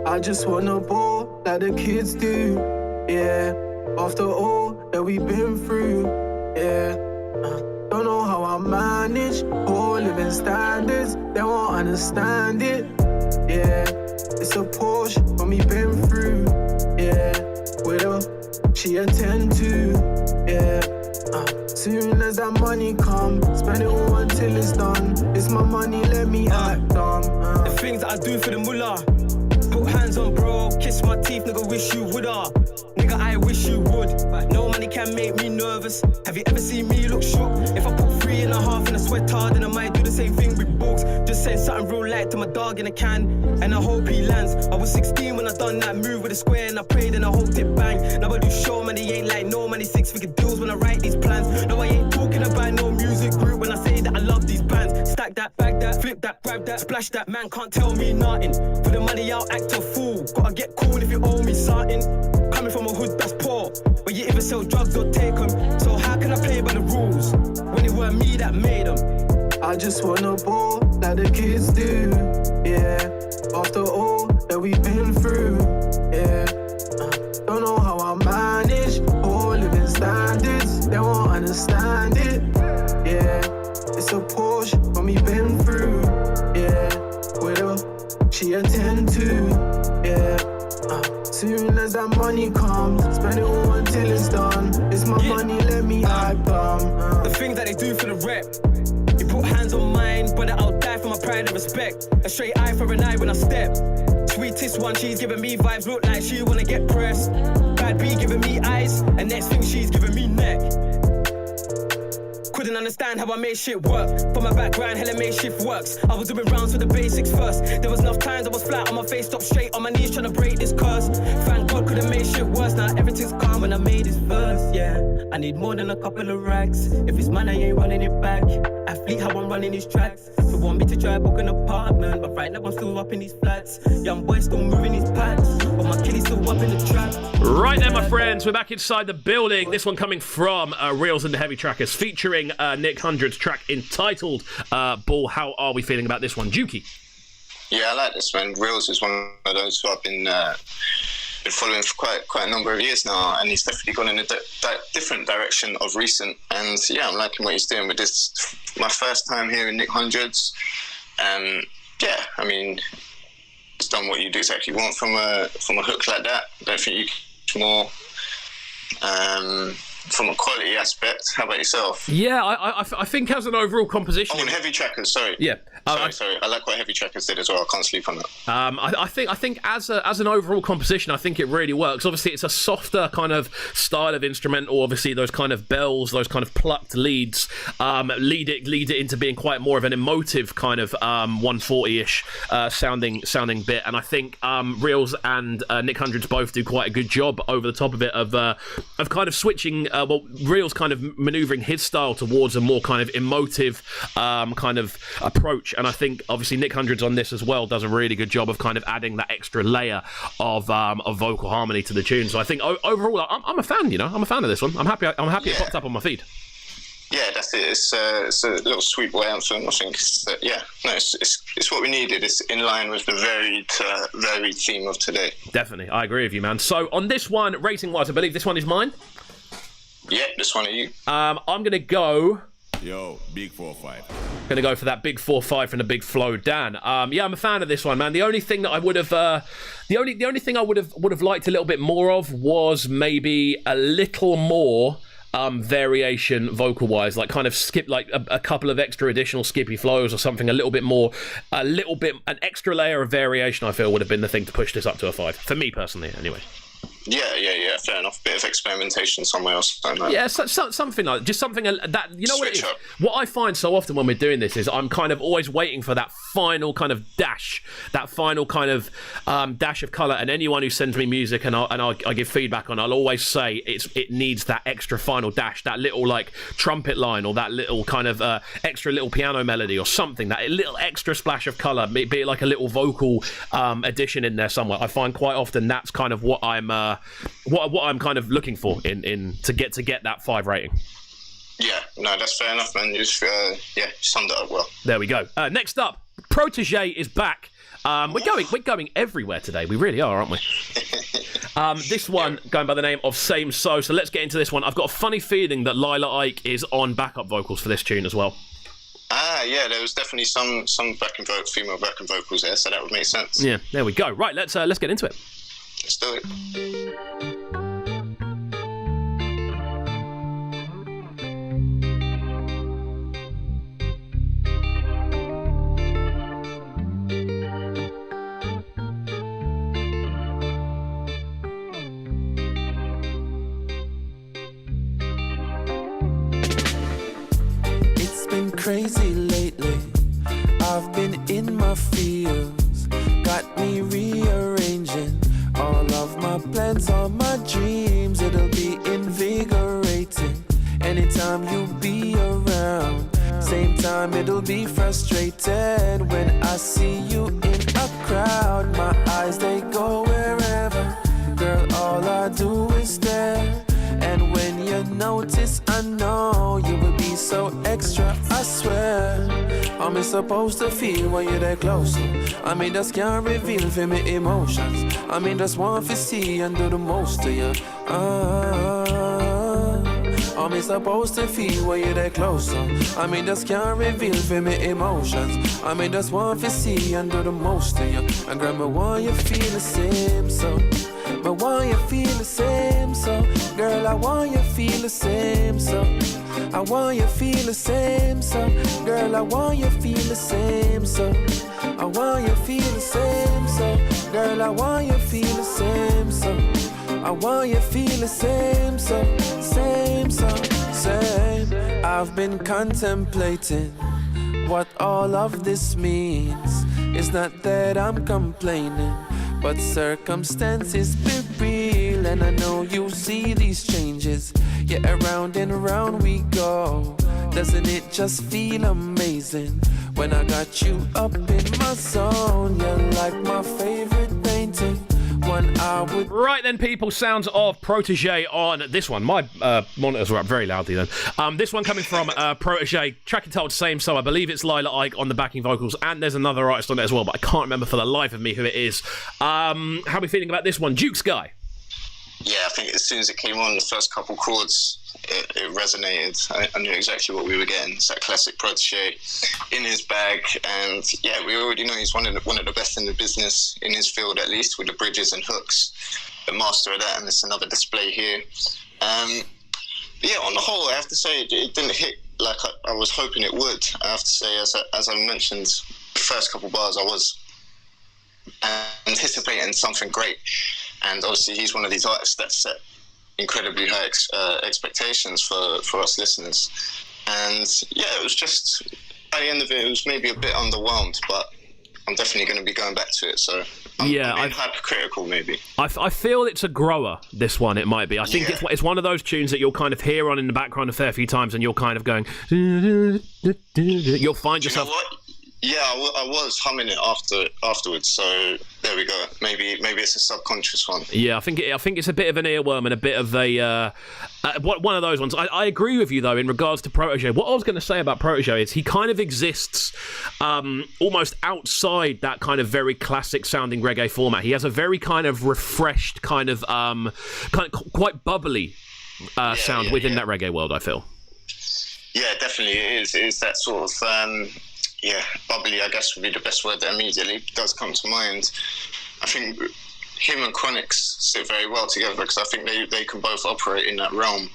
I just wanna ball like the kids do, yeah. After all that we've been through, yeah. Don't know how I manage poor living standards. They won't understand it, yeah. It's a Porsche when we been through, yeah. With her, she attend to, yeah. Soon as that money come, spend it all until it's done. It's my money, let me act dumb. The things that I do for the mullah. Put hands on bro, kiss my teeth, nigga, wish you woulda. Nigga, I wish you would. No money can make me nervous. Have you ever seen me look shook? If I put 3.5 in a sweater, then I might do the same thing with books. Just saying something real light to my dog in a can, and I hope he lands. I was 16 when I done that move with a square, and I prayed and I hoped it bang. Now I do show money, ain't like no money, 6-figure deals when I write these plans. No, I ain't talking about no music group when I say that I love these bands. Stack that, bag that, flip that, grab that, splash that, man can't tell me nothing. For the money I'll act a fool. Gotta get cool if you owe me something. Coming from a hood that's poor, where you either sell drugs or take them. So how can I play by the rules when it weren't me that made them? I just wanna ball like the kids do. Yeah, after all that we've been through. Yeah, don't know how I manage all living standards. They won't understand it. Yeah, it's a Porsche when we've been through. Yeah, widow, she attend to. Yeah, soon as that money comes, spend it all until it's done. It's my money, let me hype them. The things that they do for the rep. You put hands on mine, but I'll die for my pride and respect. A straight eye for an eye when I step. Sweetest one, she's giving me vibes, look like she wanna get pressed. Bad B giving me eyes, and next thing she's giving me neck. Couldn't understand how I made shit work. For my background, hella made shift works. I was doing rounds for the basics first. There was enough times I was flat on my face, stopped straight on my knees trying to break this curse. Thank God could've made shit worse. Now everything's calm when I made this verse, yeah. I need more than a couple of racks. If it's mine, I ain't running it back. Athlete, how I'm running these tracks. So want me to try book an apartment, but right now I'm still up in these flats. Young boy still moving his pants, but my killie still up in the trap. Right then, my friends, we're back inside the building. This one coming from Reels and the Heavy Trackers, featuring Nick 100's track entitled Ball. How are we feeling about this one, Juki? Yeah, I like this one. Reels is one of those who I've been following for quite a number of years now, and he's definitely gone in a different direction of recent. And yeah, I'm liking what he's doing with this. My first time hearing Nick 100's. Yeah, I mean, he's done what you'd exactly want from a hook like that. I don't think you can more. From a quality aspect, how about yourself? Yeah, I think as an overall composition. Oh, and Heavy Trackers, sorry. Yeah. Sorry. I like what Heavy Trackers did as well. I can't sleep on that. I think as an overall composition, I think it really works. Obviously, it's a softer kind of style of instrumental. Obviously, those kind of bells, those kind of plucked leads, lead it into being quite more of an emotive kind of 140-ish sounding bit. And I think Reels and Nick 100's both do quite a good job over the top of it of kind of switching. Reels kind of manoeuvring his style towards a more kind of emotive kind of approach. And I think obviously Nick 100's on this as well does a really good job of kind of adding that extra layer of vocal harmony to the tune. So I think overall I'm a fan. You know, I'm a fan of this one. I'm happy it popped up on my feed. Yeah, that's it. It's a little sweet boy anthem. I think. It's what we needed. It's in line with the varied theme of today. Definitely, I agree with you, man. So on this one, rating wise, I believe this one is mine. Yeah, this one are you. I'm gonna go. Yo, big 4-5. Gonna go for that big 4-5 from the big flow, Dan. Yeah, I'm a fan of this one, man. The only thing that I would have, the only thing I would have liked a little bit more of was maybe a little more variation vocal wise, like kind of skip like a couple of extra additional skippy flows or something, an extra layer of variation. I feel would have been the thing to push this up to a 5 for me personally, anyway. Yeah, fair enough. Bit of experimentation somewhere else. Yeah, something like just something that, you know. Switch what it is? Up. What I find so often when we're doing this is I'm kind of always waiting for that final kind of dash, that final kind of dash of colour. And anyone who sends me music and I give feedback on, I'll always say it needs that extra final dash, that little like trumpet line or that little kind of extra little piano melody or something, that little extra splash of colour, be it like a little vocal addition in there somewhere. I find quite often that's kind of what I'm kind of looking for in to get that 5 rating. Yeah, no, that's fair enough, man. You just summed it up well. There we go. Next up, Protege is back. We're going everywhere today. We really are, aren't we? This one going by the name of Same So let's get into this one. I've got a funny feeling that Lila Ike is on backup vocals for this tune as well. Yeah, there was definitely some female backing vocals there, so that would make sense. Yeah, there we go. Right, let's get into it. Let's do it. It's been crazy lately. I've been in my feels, got me rearranging all of my plans, all my dreams. It'll be invigorating anytime you be around. Same time it'll be frustrated when I see you in a crowd. My eyes, they go wherever. Girl, all I do is stare. And when you notice, I know you will be so extra, I swear. How me supposed to feel when you're there close? I mean, just can't reveal for me emotions. I mean, just want to see and do the most to you. How me supposed to feel when you're there closer? I mean, just can't reveal for me emotions. I mean, just want to see and do the most to you. And girl, me want you feel the same, so. Me want you feel the same, so. Girl, I want you feel the same, so. I want you feel the same, so. Girl, I want you feel the same, so. I want you feel the same, so. Girl, I want you feel the same, so. I want you feel the same, so. Same, so. Same. I've been contemplating what all of this means. It's not that I'm complaining, but circumstances be real, and I know you see these changes. Yeah, around and around we go. Doesn't it just feel amazing when I got you up in my zone? You're like my favorite painting. Right then, people, sounds of Protégé on this one. My monitors were up very loudly then. This one coming from Protégé, track entitled Same So. I believe it's Lila Ike on the backing vocals, and there's another artist on it as well, but I can't remember for the life of me who it is. How are we feeling about this one? Duke's Guy. Yeah, I think as soon as it came on, the first couple chords, it resonated. I knew exactly what we were getting. It's that classic Protégé in his bag, and yeah, we already know he's one of the best in the business, in his field at least, with the bridges and hooks, the master of that, and it's another display here. But yeah, on the whole, I have to say it didn't hit like I was hoping it would. I have to say, as I mentioned, the first couple bars, I was anticipating something great. And obviously, he's one of these artists that set incredibly high expectations for us listeners. And yeah, it was just, at the end of it, it was maybe a bit underwhelmed, but I'm definitely going to be going back to it. So I'm hypercritical, maybe. I feel it's a grower, this one, it might be. I think it's one of those tunes that you'll kind of hear on in the background a fair few times, and you're kind of going, you'll find yourself... You know what? Yeah, I was humming it afterwards, so there we go. Maybe it's a subconscious one. Yeah, I think it's a bit of an earworm and a bit of a one of those ones. I agree with you though in regards to Protégé. What I was going to say about Protégé is he kind of exists almost outside that kind of very classic sounding reggae format. He has a very kind of refreshed, kind of quite bubbly sound within that reggae world, I feel. Yeah, definitely it is. It is that sort of. Bubbly, I guess, would be the best word that immediately does come to mind. I think him and Chronix sit very well together because I think they can both operate in that realm.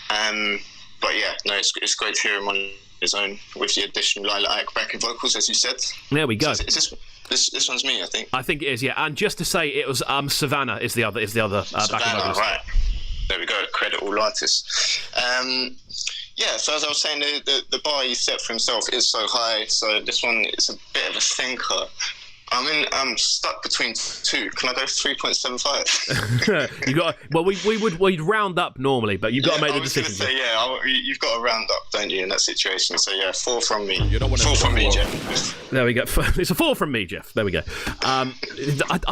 But yeah, no, it's great to hear him on his own with the addition of Lila Ike backing vocals, as you said. There we go. So this one's me, I think. I think it is, yeah. And just to say, it was Savannah is the other backing vocalist. Right. There we go. Credit all artists. Yeah, so as I was saying, the bar he set for himself is so high. So this one is a bit of a thinker. I'm stuck between two. Can I go 3.75? You got. Well, we'd round up normally, but you've got to make the decision. Say, you've got to round up, don't you, in that situation? So yeah, 4 from me. You don't want 4 from me, Jeff. There we go. It's a 4 from me, Jeff. There we go. I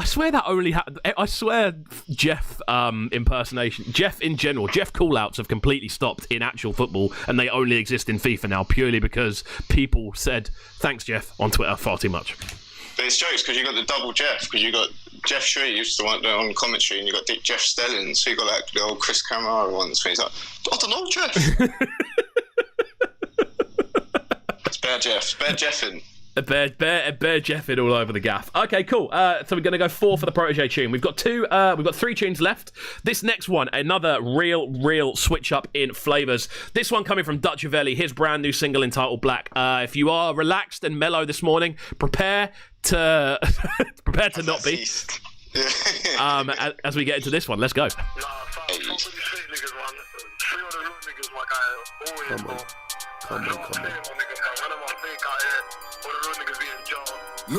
swear that only. I swear, Jeff impersonation, Jeff in general, Jeff call-outs have completely stopped in actual football, and they only exist in FIFA now purely because people said thanks, Jeff, on Twitter far too much. But it's jokes because you got the double Jeff, because you got Jeff Shree used to want on commentary, and you got Jeff Stelling, so you got like the old Chris Camara ones where he's like, I don't know, Jeff. It's Bear Jeff, Bear Jeffin. Bear Jeffin all over the gaff. Okay, cool. So we're going to go 4 for the Protégé tune. We've got 3 tunes left. This next one, another real switch up in flavours. This one coming from Dutch Avelli, his brand new single entitled Black. If you are relaxed and mellow this morning, prepare to not be. As we get into this one, let's go. Come on. Big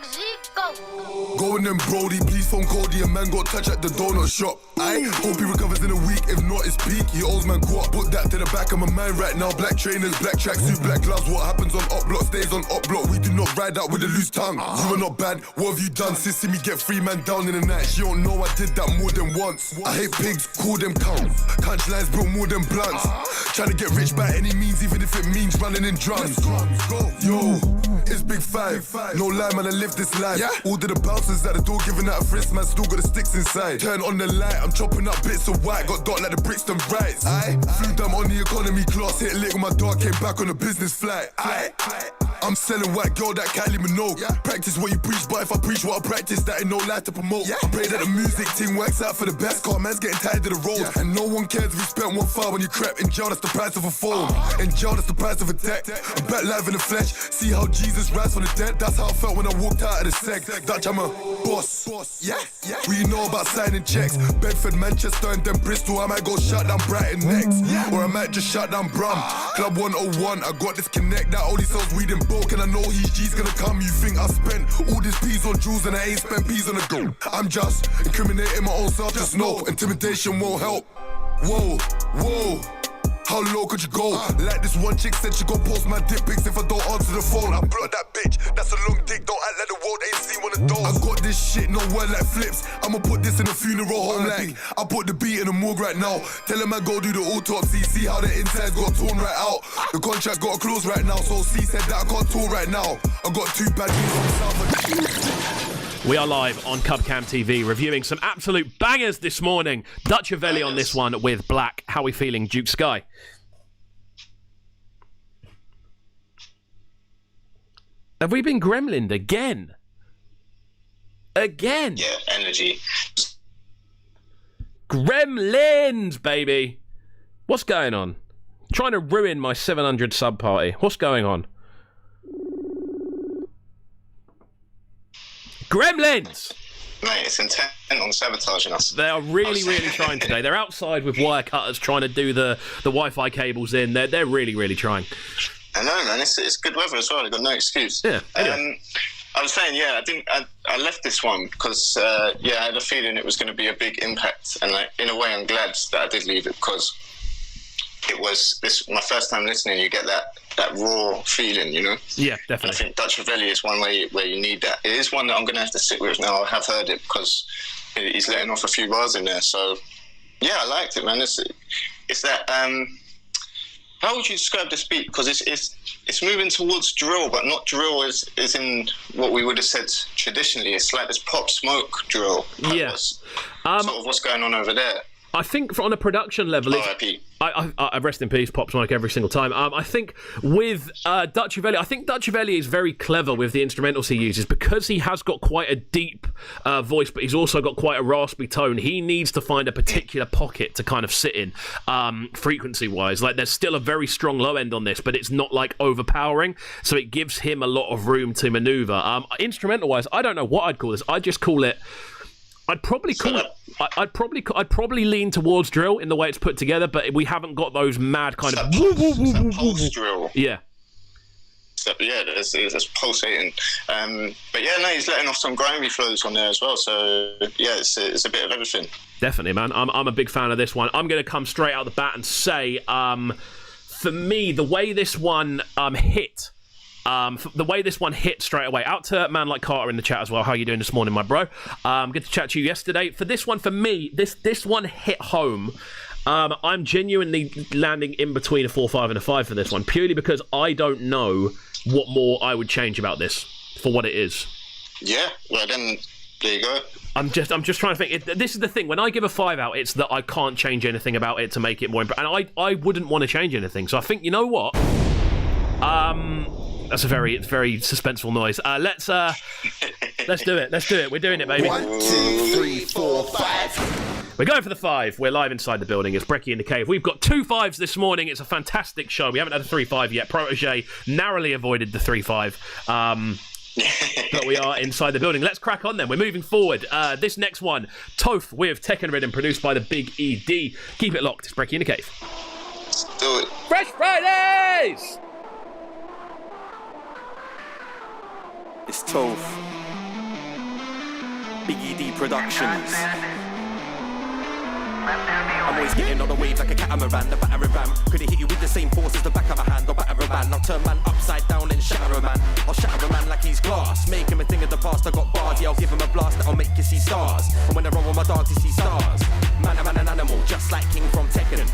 Zico. Going then Brody, please phone Cody. A man got touch at the donut shop. I hope he recovers in a week. If not, it's peak. He owes man guap. Put that to the back of my mind right now. Black trainers, black tracksuit, black gloves. What happens on up block stays on up block. We do not ride out with a loose tongue. You are not bad. What have you done? Sis, see me get 3 man down in the night. She don't know I did that more than once. I hate pigs, call them cows. Punch lines built more than blunts. Trying to get rich by any means, even if it means running in drums. Yo, it's Big 5. No lie, man, I live this life. Order the bouncers at the door, giving out a frisk, man, still got the sticks inside. Turn on the light, I'm chopping up bits of white. Got dark like the Brixton Rights. I flew down on the economy class, hit lick with my dog, came back on a business flight. I'm selling white girl, that Kylie Minogue. Practice what you preach, but if I preach what I practice, that ain't no lie to promote. I pray that the music team works out for the best, car man's getting tired of the road. And no one cares if you spent 1 file when you crap. In jail, that's the price of a phone. In jail, that's the price of a tech. I'm back live in the flesh, see how Jesus rise from the dead. That's how I felt when I walked out of the seg. Dutch, I'm a boss. We know about signing checks. Bedford, Manchester, and then Bristol. I might go shut down Brighton next, or I might just shut down Brum. Club 101, I got this connect that only sells weed in bulk, and I know he's G's gonna come. You think I spent all this peas on jewels and I ain't spent peas on the go? I'm just incriminating my own self. Just know intimidation won't help. Whoa. How low could you go? Like this one chick said she gon' post my dick pics if I don't answer the phone. I block that bitch, that's a long dick. Don't act like the world ain't seen one of those. I got this shit, no word like flips. I'ma put this in a funeral home like I put the beat in the morgue right now. Tell him I go do the autopsy, see how the insides got torn right out. The contract got closed right now, so C said that I can't talk right now. I got 2 bad news from South. We are live on Cubcam TV reviewing some absolute bangers this morning. Dutch Avelli on this one with Black. How we feeling, Duke Sky? Have we been gremlined again? Again? Yeah, energy. Gremlins, baby. What's going on? Trying to ruin my 700 sub party. What's going on? Gremlins! Mate, it's intent on sabotaging us. They are really trying today. They're outside with wire cutters trying to do the Wi-Fi cables in. They're really trying. I know, man. It's good weather as well. I've got no excuse. Yeah. Anyway. I was saying, I left this one because, I had a feeling it was going to be a big impact. And in a way, I'm glad that I did leave it because it was my first time listening. You get that raw feeling, you know? Yeah, definitely. And I think Dutch Avelli is one where you need that. It is one that I'm going to have to sit with now. I have heard it because he's letting off a few bars in there. So, yeah, I liked it, man. It's that... how would you describe this beat? Because it's moving towards drill, but not drill as in what we would have said traditionally. It's like this Pop Smoke drill. Yes. Sort of what's going on over there. I think on a production level, I rest in peace, Pop Smoke every single time. I think with Dutch Avelli, I think Dutch Avelli is very clever with the instrumentals he uses because he has got quite a deep voice, but he's also got quite a raspy tone. He needs to find a particular pocket to kind of sit in, frequency-wise. Like there's still a very strong low end on this, but it's not like overpowering, so it gives him a lot of room to maneuver. Instrumental-wise, I don't know what I'd call this. I'd just call it. I'd probably lean towards drill in the way it's put together, but we haven't got those mad kind of pulse drill. Yeah. So, yeah, it's pulsating. But yeah, no, he's letting off some grimy flows on there as well. So yeah, it's a bit of everything. Definitely, man. I'm a big fan of this one. I'm going to come straight out the bat and say, for me, the way this one hit. The way this one hit straight away. Out to man like Carter in the chat as well. How you doing this morning, my bro? Good to chat to you yesterday. For this one, for me, this one hit home. I'm genuinely landing in between a 4-5 and a 5 for this one, purely because I don't know what more I would change about this for what it is. Yeah, well then, there you go. I'm just trying to think. This is the thing. When I give a 5 out, it's that I can't change anything about it to make it more. And I wouldn't want to change anything. So I think, you know what? That's a very suspenseful noise. Let's do it. Let's do it. We're doing it, baby. 1, 2, 3, 4, 5. We're going for the 5. We're live inside the building. It's Brekky in the Cave. We've got 2 5s this morning. It's a fantastic show. We haven't had a 3-5 yet. Protege narrowly avoided the 3-5. But we are inside the building. Let's crack on then. We're moving forward. This next one, Toph with Tekken Rhythm, produced by the Big ED. Keep it locked. It's Brekky in the Cave. Let's do it. Fresh Fridays! It's Toph. Biggie D Productions. I'm always getting on the waves like a catamaran, the battering ram. Could it hit you with the same force as the back of a hand or batter a man? I'll turn man upside down and shatter a man. I'll shatter a man like he's glass. Make him a thing of the past, I got bars. Yeah, I'll give him a blast that'll make you see stars. And when I run with my dogs, you see stars. Man, an animal, just like King from Tekken.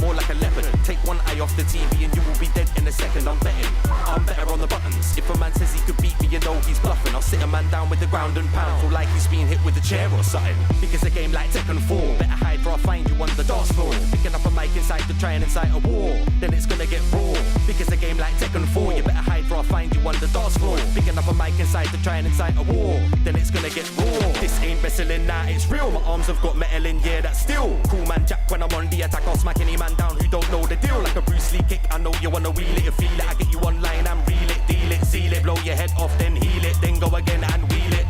More like a leopard. Take one eye off the TV and you will be dead in a second. I'm betting, I'm better on the buttons. If a man says he could beat me, you know he's bluffing. I'll sit a man down with the ground and pound. Feel like he's being hit with a chair or something. Because a game like Tekken 4. Better hide for I'll find you on the dance floor. Picking up a mic inside to try and incite a war. Then it's gonna get raw. Because a game like Tekken 4. You better hide for I'll find you on the dance floor. Picking up a mic inside to try and incite a war. Then it's gonna get raw. This ain't wrestling, nah, it's real. My arms have got metal in, yeah, that's still. Cool man Jack when I'm on the attack. I'll smack any man down who don't know the deal. Like a Bruce Lee kick, I know you wanna wheel it, you feel it. I get you online and reel it, deal it, seal it. Blow your head off, then heal it, then go again and wheel it.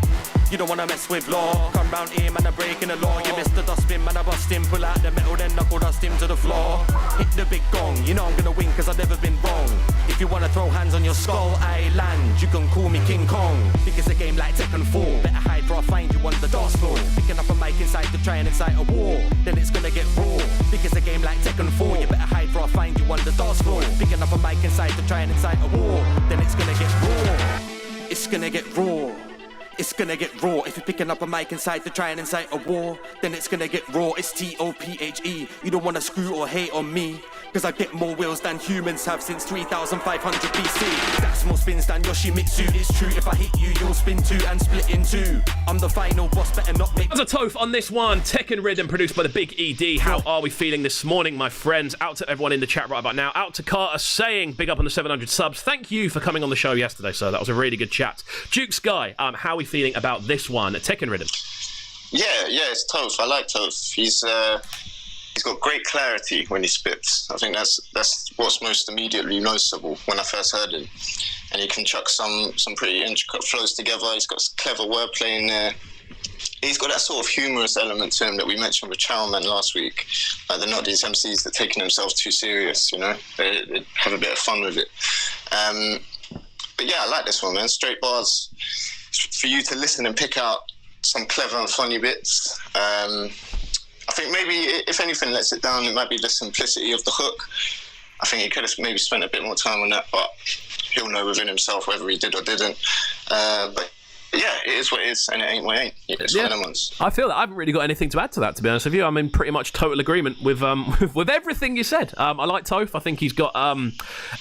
You don't wanna mess with law. Come round here, man, I'm breaking the law. You missed the dustbin, man, I bust him. Pull out the metal, then knuckle dust him to the floor. Hit the big gong, you know I'm gonna win, cause I've never been wrong. If you wanna throw hands on your skull, I land. You can call me King Kong. Because a game like Tekken 4. Better hide for I'll find you on the dance floor. Picking up a mic inside to try and incite a war. Then it's gonna get raw. Because a game like Tekken 4. You better hide for I'll find you on the dance floor. Picking up a mic inside to try and incite a war. Then it's gonna get raw. It's gonna get raw. It's gonna get raw. If you're picking up a mic inside to try and incite a war, then it's gonna get raw. It's T-O-P-H-E. You don't wanna screw or hate on me, cause I get more wheels than humans have since 3500 BC. That's more spins than Yoshimitsu. It's true, if I hit you, you'll spin too and split in two. I'm the final boss, better not make... As a Toph on this one, Tekken Rhythm produced by the Big ED. How are we feeling this morning, my friends? Out to everyone in the chat right about now. Out to Carter saying, big up on the 700 subs. Thank you for coming on the show yesterday, sir. That was a really good chat. Duke Sky, how are we feeling about this one, Tekken Rhythm? Yeah, it's Toph. I like Toph. He's got great clarity when he spits. I think that's what's most immediately noticeable when I first heard him. And he can chuck some pretty intricate flows together. He's got clever wordplay in there. He's got that sort of humorous element to him that we mentioned with Chowman last week. Like, they're not these MCs that are taking themselves too serious, you know? They have a bit of fun with it. But yeah, I like this one, man. Straight bars. For you to listen and pick out some clever and funny bits. I think maybe, if anything lets it down, it might be the simplicity of the hook. I think he could have maybe spent a bit more time on that, but he'll know within himself whether he did or didn't. But yeah, it is what it is, and it ain't what it ain't. It's one of them ones. I feel that I haven't really got anything to add to that, to be honest with you. I'm in pretty much total agreement with with everything you said. I like Toph. I think he's got,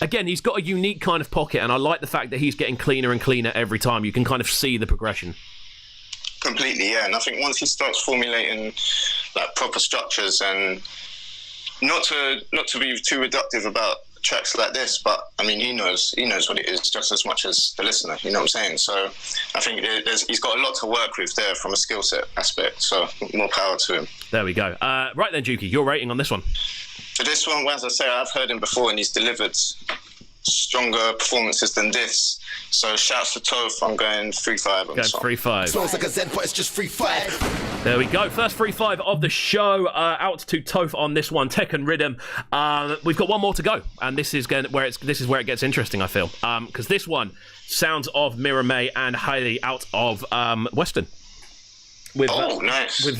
again, he's got a unique kind of pocket, and I like the fact that he's getting cleaner and cleaner every time. You can kind of see the progression. Completely, yeah. And I think once he starts formulating like proper structures, and not to be too reductive about tracks like this, but I mean, he knows what it is just as much as the listener, you know what I'm saying? So I think he's got a lot to work with there from a skill set aspect, so more power to him. There we go. Right then, Juki, your rating on this one? For this one, as I say, I've heard him before and he's delivered stronger performances than this. So shouts to Toph, I'm going 3-5 on this one. 3-5. Sounds like a Zen, but it's just 3-5. There we go. First 3-5 of the show. Out to Toph on this one. Tekken Rhythm. We've got one more to go, and this is where it gets interesting, I feel, because this one, sounds of Mira May and Hailey out of Western. With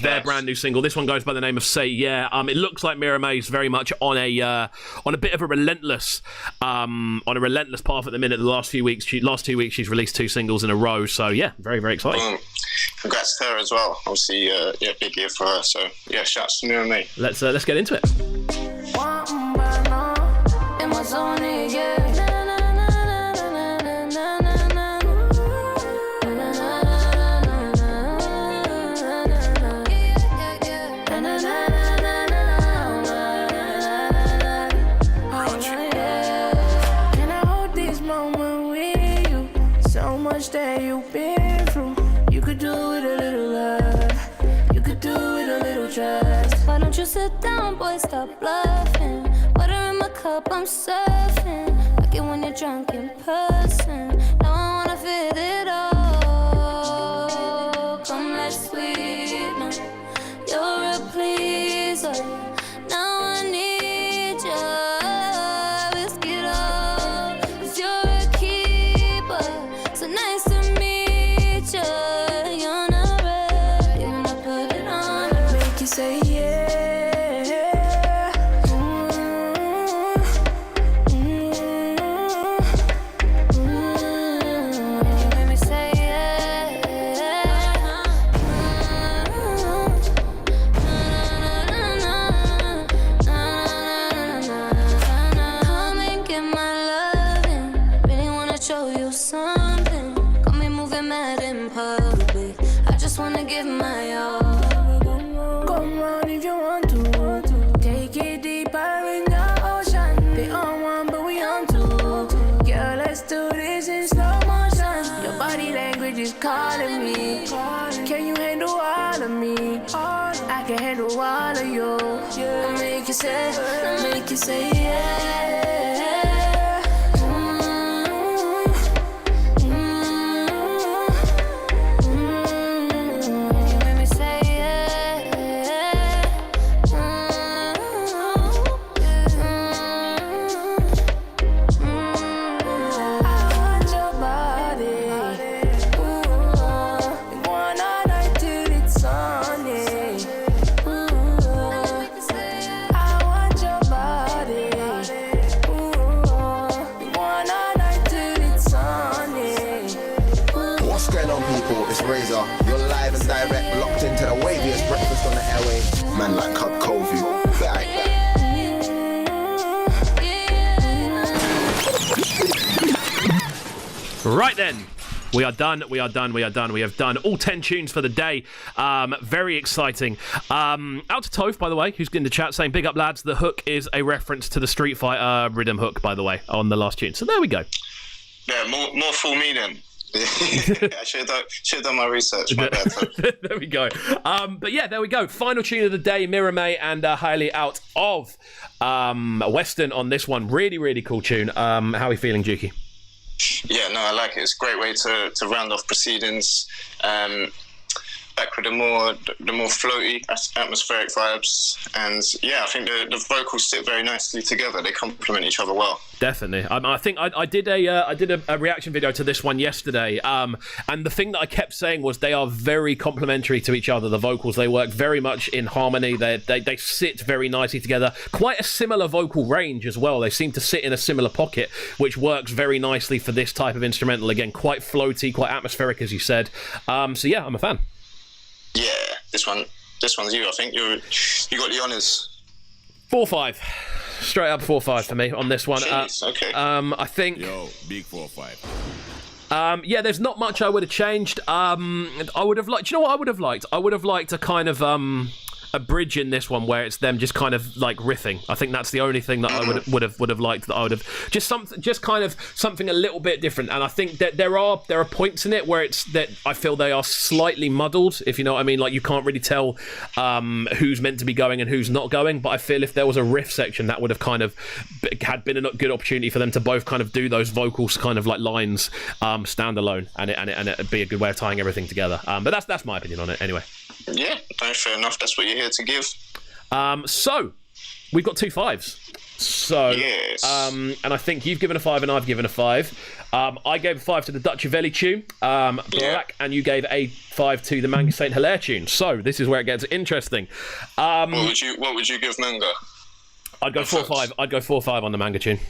their brand new single. This one goes by the name of Say Yeah. It looks like Mira May's very much on a bit of a relentless path at the minute. The last 2 weeks she's released 2 singles in a row. So yeah, very, very exciting. Congrats to her as well. Obviously, big year for her. So yeah, shouts to Mira May. Let's get into it. That you've been through, you could do with a little love, you could do with a little trust. Why don't you sit down, boy, stop bluffing? Water in my cup, I'm surfing. Like it when you're drunk in person. Now I wanna feel it all. Come, let's sweeten up. You're a pleaser. Now I need you. Let's get up. 'Cause you're a keeper. So nice to she's calling me. Can you handle all of me? I can handle all of you. I'll make you say yeah. Razor, you're live and direct, locked into the waviest breakfast on the airway. Man like Cup Covey. Right then. We are done. We have done all 10 tunes for the day. Very exciting. Out to Toph, by the way, who's in the chat saying, big up, lads. The hook is a reference to the Street Fighter rhythm hook, by the way, on the last tune. So there we go. Yeah, more fool me then. I should have done my research. My bad. There we go. But yeah, there we go. Final tune of the day, Mira May and Hailey out of Western on this one. Really, really cool tune. How are you feeling, Juki? Yeah, no, I like it. It's a great way to round off proceedings. Back with the more floaty, atmospheric vibes, and yeah, I think the vocals sit very nicely together. They complement each other well. Definitely. I think I did a reaction video to this one yesterday, and the thing that I kept saying was they are very complementary to each other. The vocals, they work very much in harmony. They sit very nicely together. Quite a similar vocal range as well. They seem to sit in a similar pocket, which works very nicely for this type of instrumental. Again, quite floaty, quite atmospheric, as you said. So yeah, I'm a fan. Yeah, this one's you. I think you got the honours. 4-5, straight up 4-5 for me on this one. Jeez, okay. I think. Yo, big 4-5. Yeah, there's not much I would have changed. I would have liked. Do you know what I would have liked? I would have liked a kind of a bridge in this one where it's them just kind of like riffing. I think that's the only thing that I would have liked. That I would have just kind of something a little bit different. And I think that there are points in it where it's that I feel they are slightly muddled, if you know what I mean. Like you can't really tell who's meant to be going and who's not going. But I feel if there was a riff section, that would have kind of had been a good opportunity for them to both kind of do those vocals kind of like lines standalone, and it'd be a good way of tying everything together. But that's my opinion on it anyway. Yeah, no, fair enough. That's what you're here to give. So we've got 2 5s. So, yes. And I think you've given a 5 and I've given a 5. I gave a 5 to the Dutch Valley tune, Black, and you gave a 5 to the Manga Saint Hilaire tune. So this is where it gets interesting. What would you give Manga? I'd go 4-5. I'd go 4-5 on the Manga tune.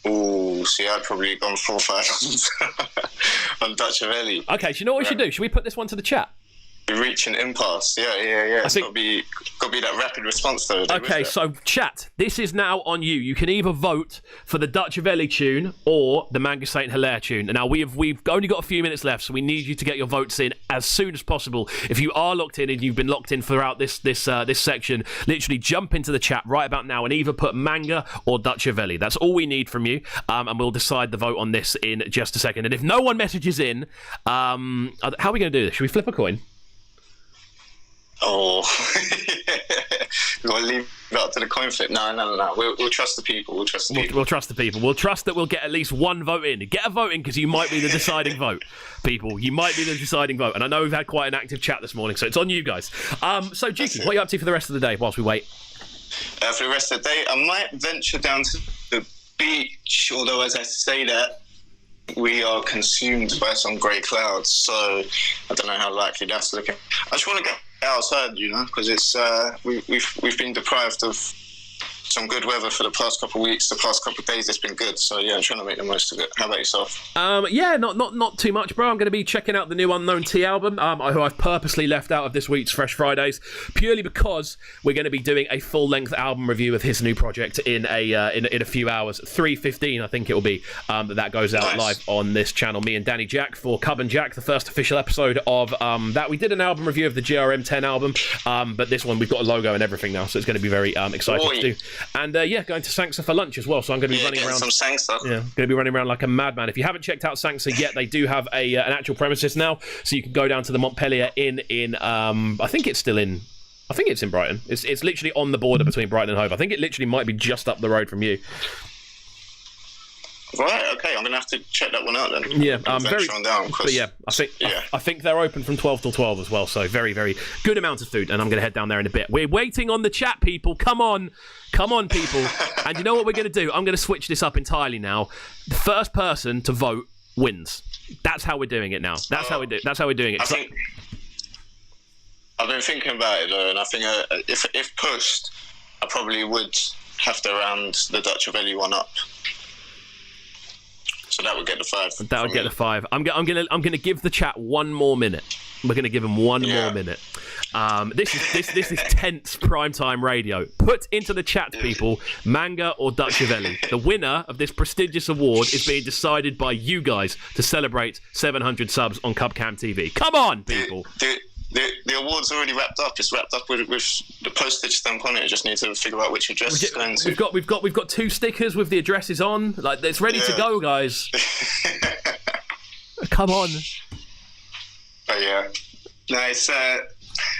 Oh, see, I'd probably gone 4-5 on Dutch Valley. Okay, so you know what we should do? Should we put this one to the chat? We reach an impasse. Yeah. It's got to be that rapid response though. Okay, so chat, this is now on you. You can either vote for the Dutch Valley tune or the Manga Saint Hilaire tune. Now we've only got a few minutes left, so we need you to get your votes in as soon as possible. If you are locked in and you've been locked in throughout this section, literally jump into the chat right about now and either put Manga or Dutch Valley. That's all we need from you, and we'll decide the vote on this in just a second. And if no one messages in, how are we going to do this? Should we flip a coin? Oh, you got to leave it up to the coin flip. No. We'll trust the people. We'll trust the people. We'll trust the people. We'll trust that we'll get at least one vote in. Get a vote in because you might be the deciding vote, people. You might be the deciding vote. And I know we've had quite an active chat this morning, so it's on you guys. So, Juki, what are you up to for the rest of the day whilst we wait? For the rest of the day, I might venture down to the beach, although as I say that, we are consumed by some grey clouds, so I don't know how likely that's looking. I just want to get outside, because it's we've been deprived of some good weather for the past couple of weeks. The past couple of days, it's been good. So yeah, I'm trying to make the most of it. How about yourself? Yeah, not too much, bro. I'm going to be checking out the new Unknown T album, who I've purposely left out of this week's Fresh Fridays, purely because we're going to be doing a full-length album review of his new project in a few hours. 3:15, I think it will be. That goes out live on this channel. Me and Danny Jack for Cub and Jack, the first official episode of that. We did an album review of the GRM 10 album, but this one we've got a logo and everything now, so it's going to be very exciting to do. And going to Sanksa for lunch as well. So I'm going to be running around. Some Sanksa. Yeah, going to be running around like a madman. If you haven't checked out Sanksa yet, they do have an actual premises now, so you can go down to the Montpellier Inn in I think it's in Brighton. It's literally on the border between Brighton and Hove. I think it literally might be just up the road from you. Right, okay, I'm going to have to check that one out then. Yeah, I think they're open from 12 till 12 as well, so very, very good amount of food, and I'm going to head down there in a bit. We're waiting on the chat, people. Come on, people. And you know what we're going to do? I'm going to switch this up entirely now. The first person to vote wins. That's how we're doing it now. That's how we're doing it. I've been thinking about it though, and I think if pushed, I probably would have to round the Dutch Valley one up. So that would get the 5. That would get the 5. I'm gonna give the chat one more minute. We're gonna give them one more minute. This is tense primetime radio. Put into the chat, people, Manga or Dutch Valley. The winner of this prestigious award is being decided by you guys to celebrate 700 subs on Cubcam TV. Come on, people. The award's already wrapped up. It's wrapped up with the postage stamp on it. I just need to figure out which address it's going to. We've got 2 stickers with the addresses on. Like, it's ready to go, guys. Come on. But yeah, no, it's. I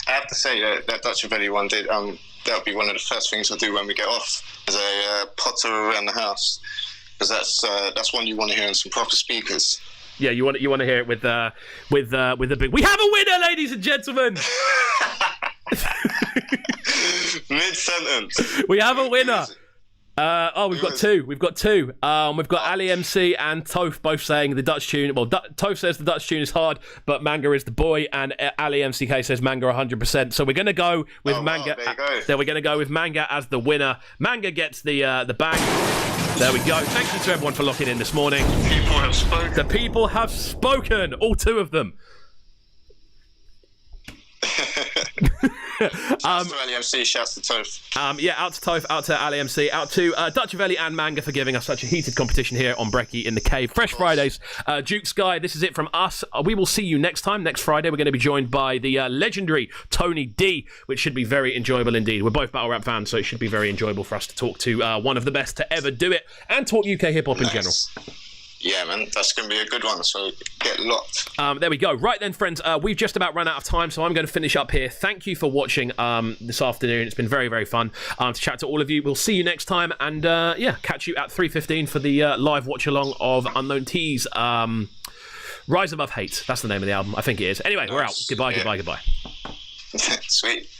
have to say that Dutch Valley one did. That'll be one of the first things I do when we get off, as a potter around the house, because that's one you want to hear on some proper speakers. Yeah, you want to hear it with the big. We have a winner, ladies and gentlemen. Mid-sentence. We have a winner. We've got two. We've got Ali MC and Toph both saying the Dutch tune. Well, Toph says the Dutch tune is hard, but Manga is the boy, and Ali MCK says Manga 100%. So we're gonna go with Manga. Then we're gonna go with Manga as the winner. Manga gets the bag. There we go. Thank you to everyone for locking in this morning. People have spoken. The people have spoken. All 2 of them. Shouts to Ali MC, shouts to Toph. Out to Toph, out to Ali MC, out to Dutch Valley and Manga for giving us such a heated competition here on Brekky in the Cave. Fresh Fridays. Duke Sky, this is it from us. We will see you next time. Next Friday, we're going to be joined by the legendary Tony D, which should be very enjoyable indeed. We're both battle rap fans, so it should be very enjoyable for us to talk to one of the best to ever do it and talk UK hip-hop in general. Yeah, man, that's going to be a good one, so get locked. There we go. Right then, friends, we've just about run out of time, so I'm going to finish up here. Thank you for watching this afternoon. It's been very, very fun to chat to all of you. We'll see you next time, and catch you at 3:15 for the live watch-along of Unknown T's Rise Above Hate. That's the name of the album. I think it is. Anyway, we're out. Goodbye. Sweet.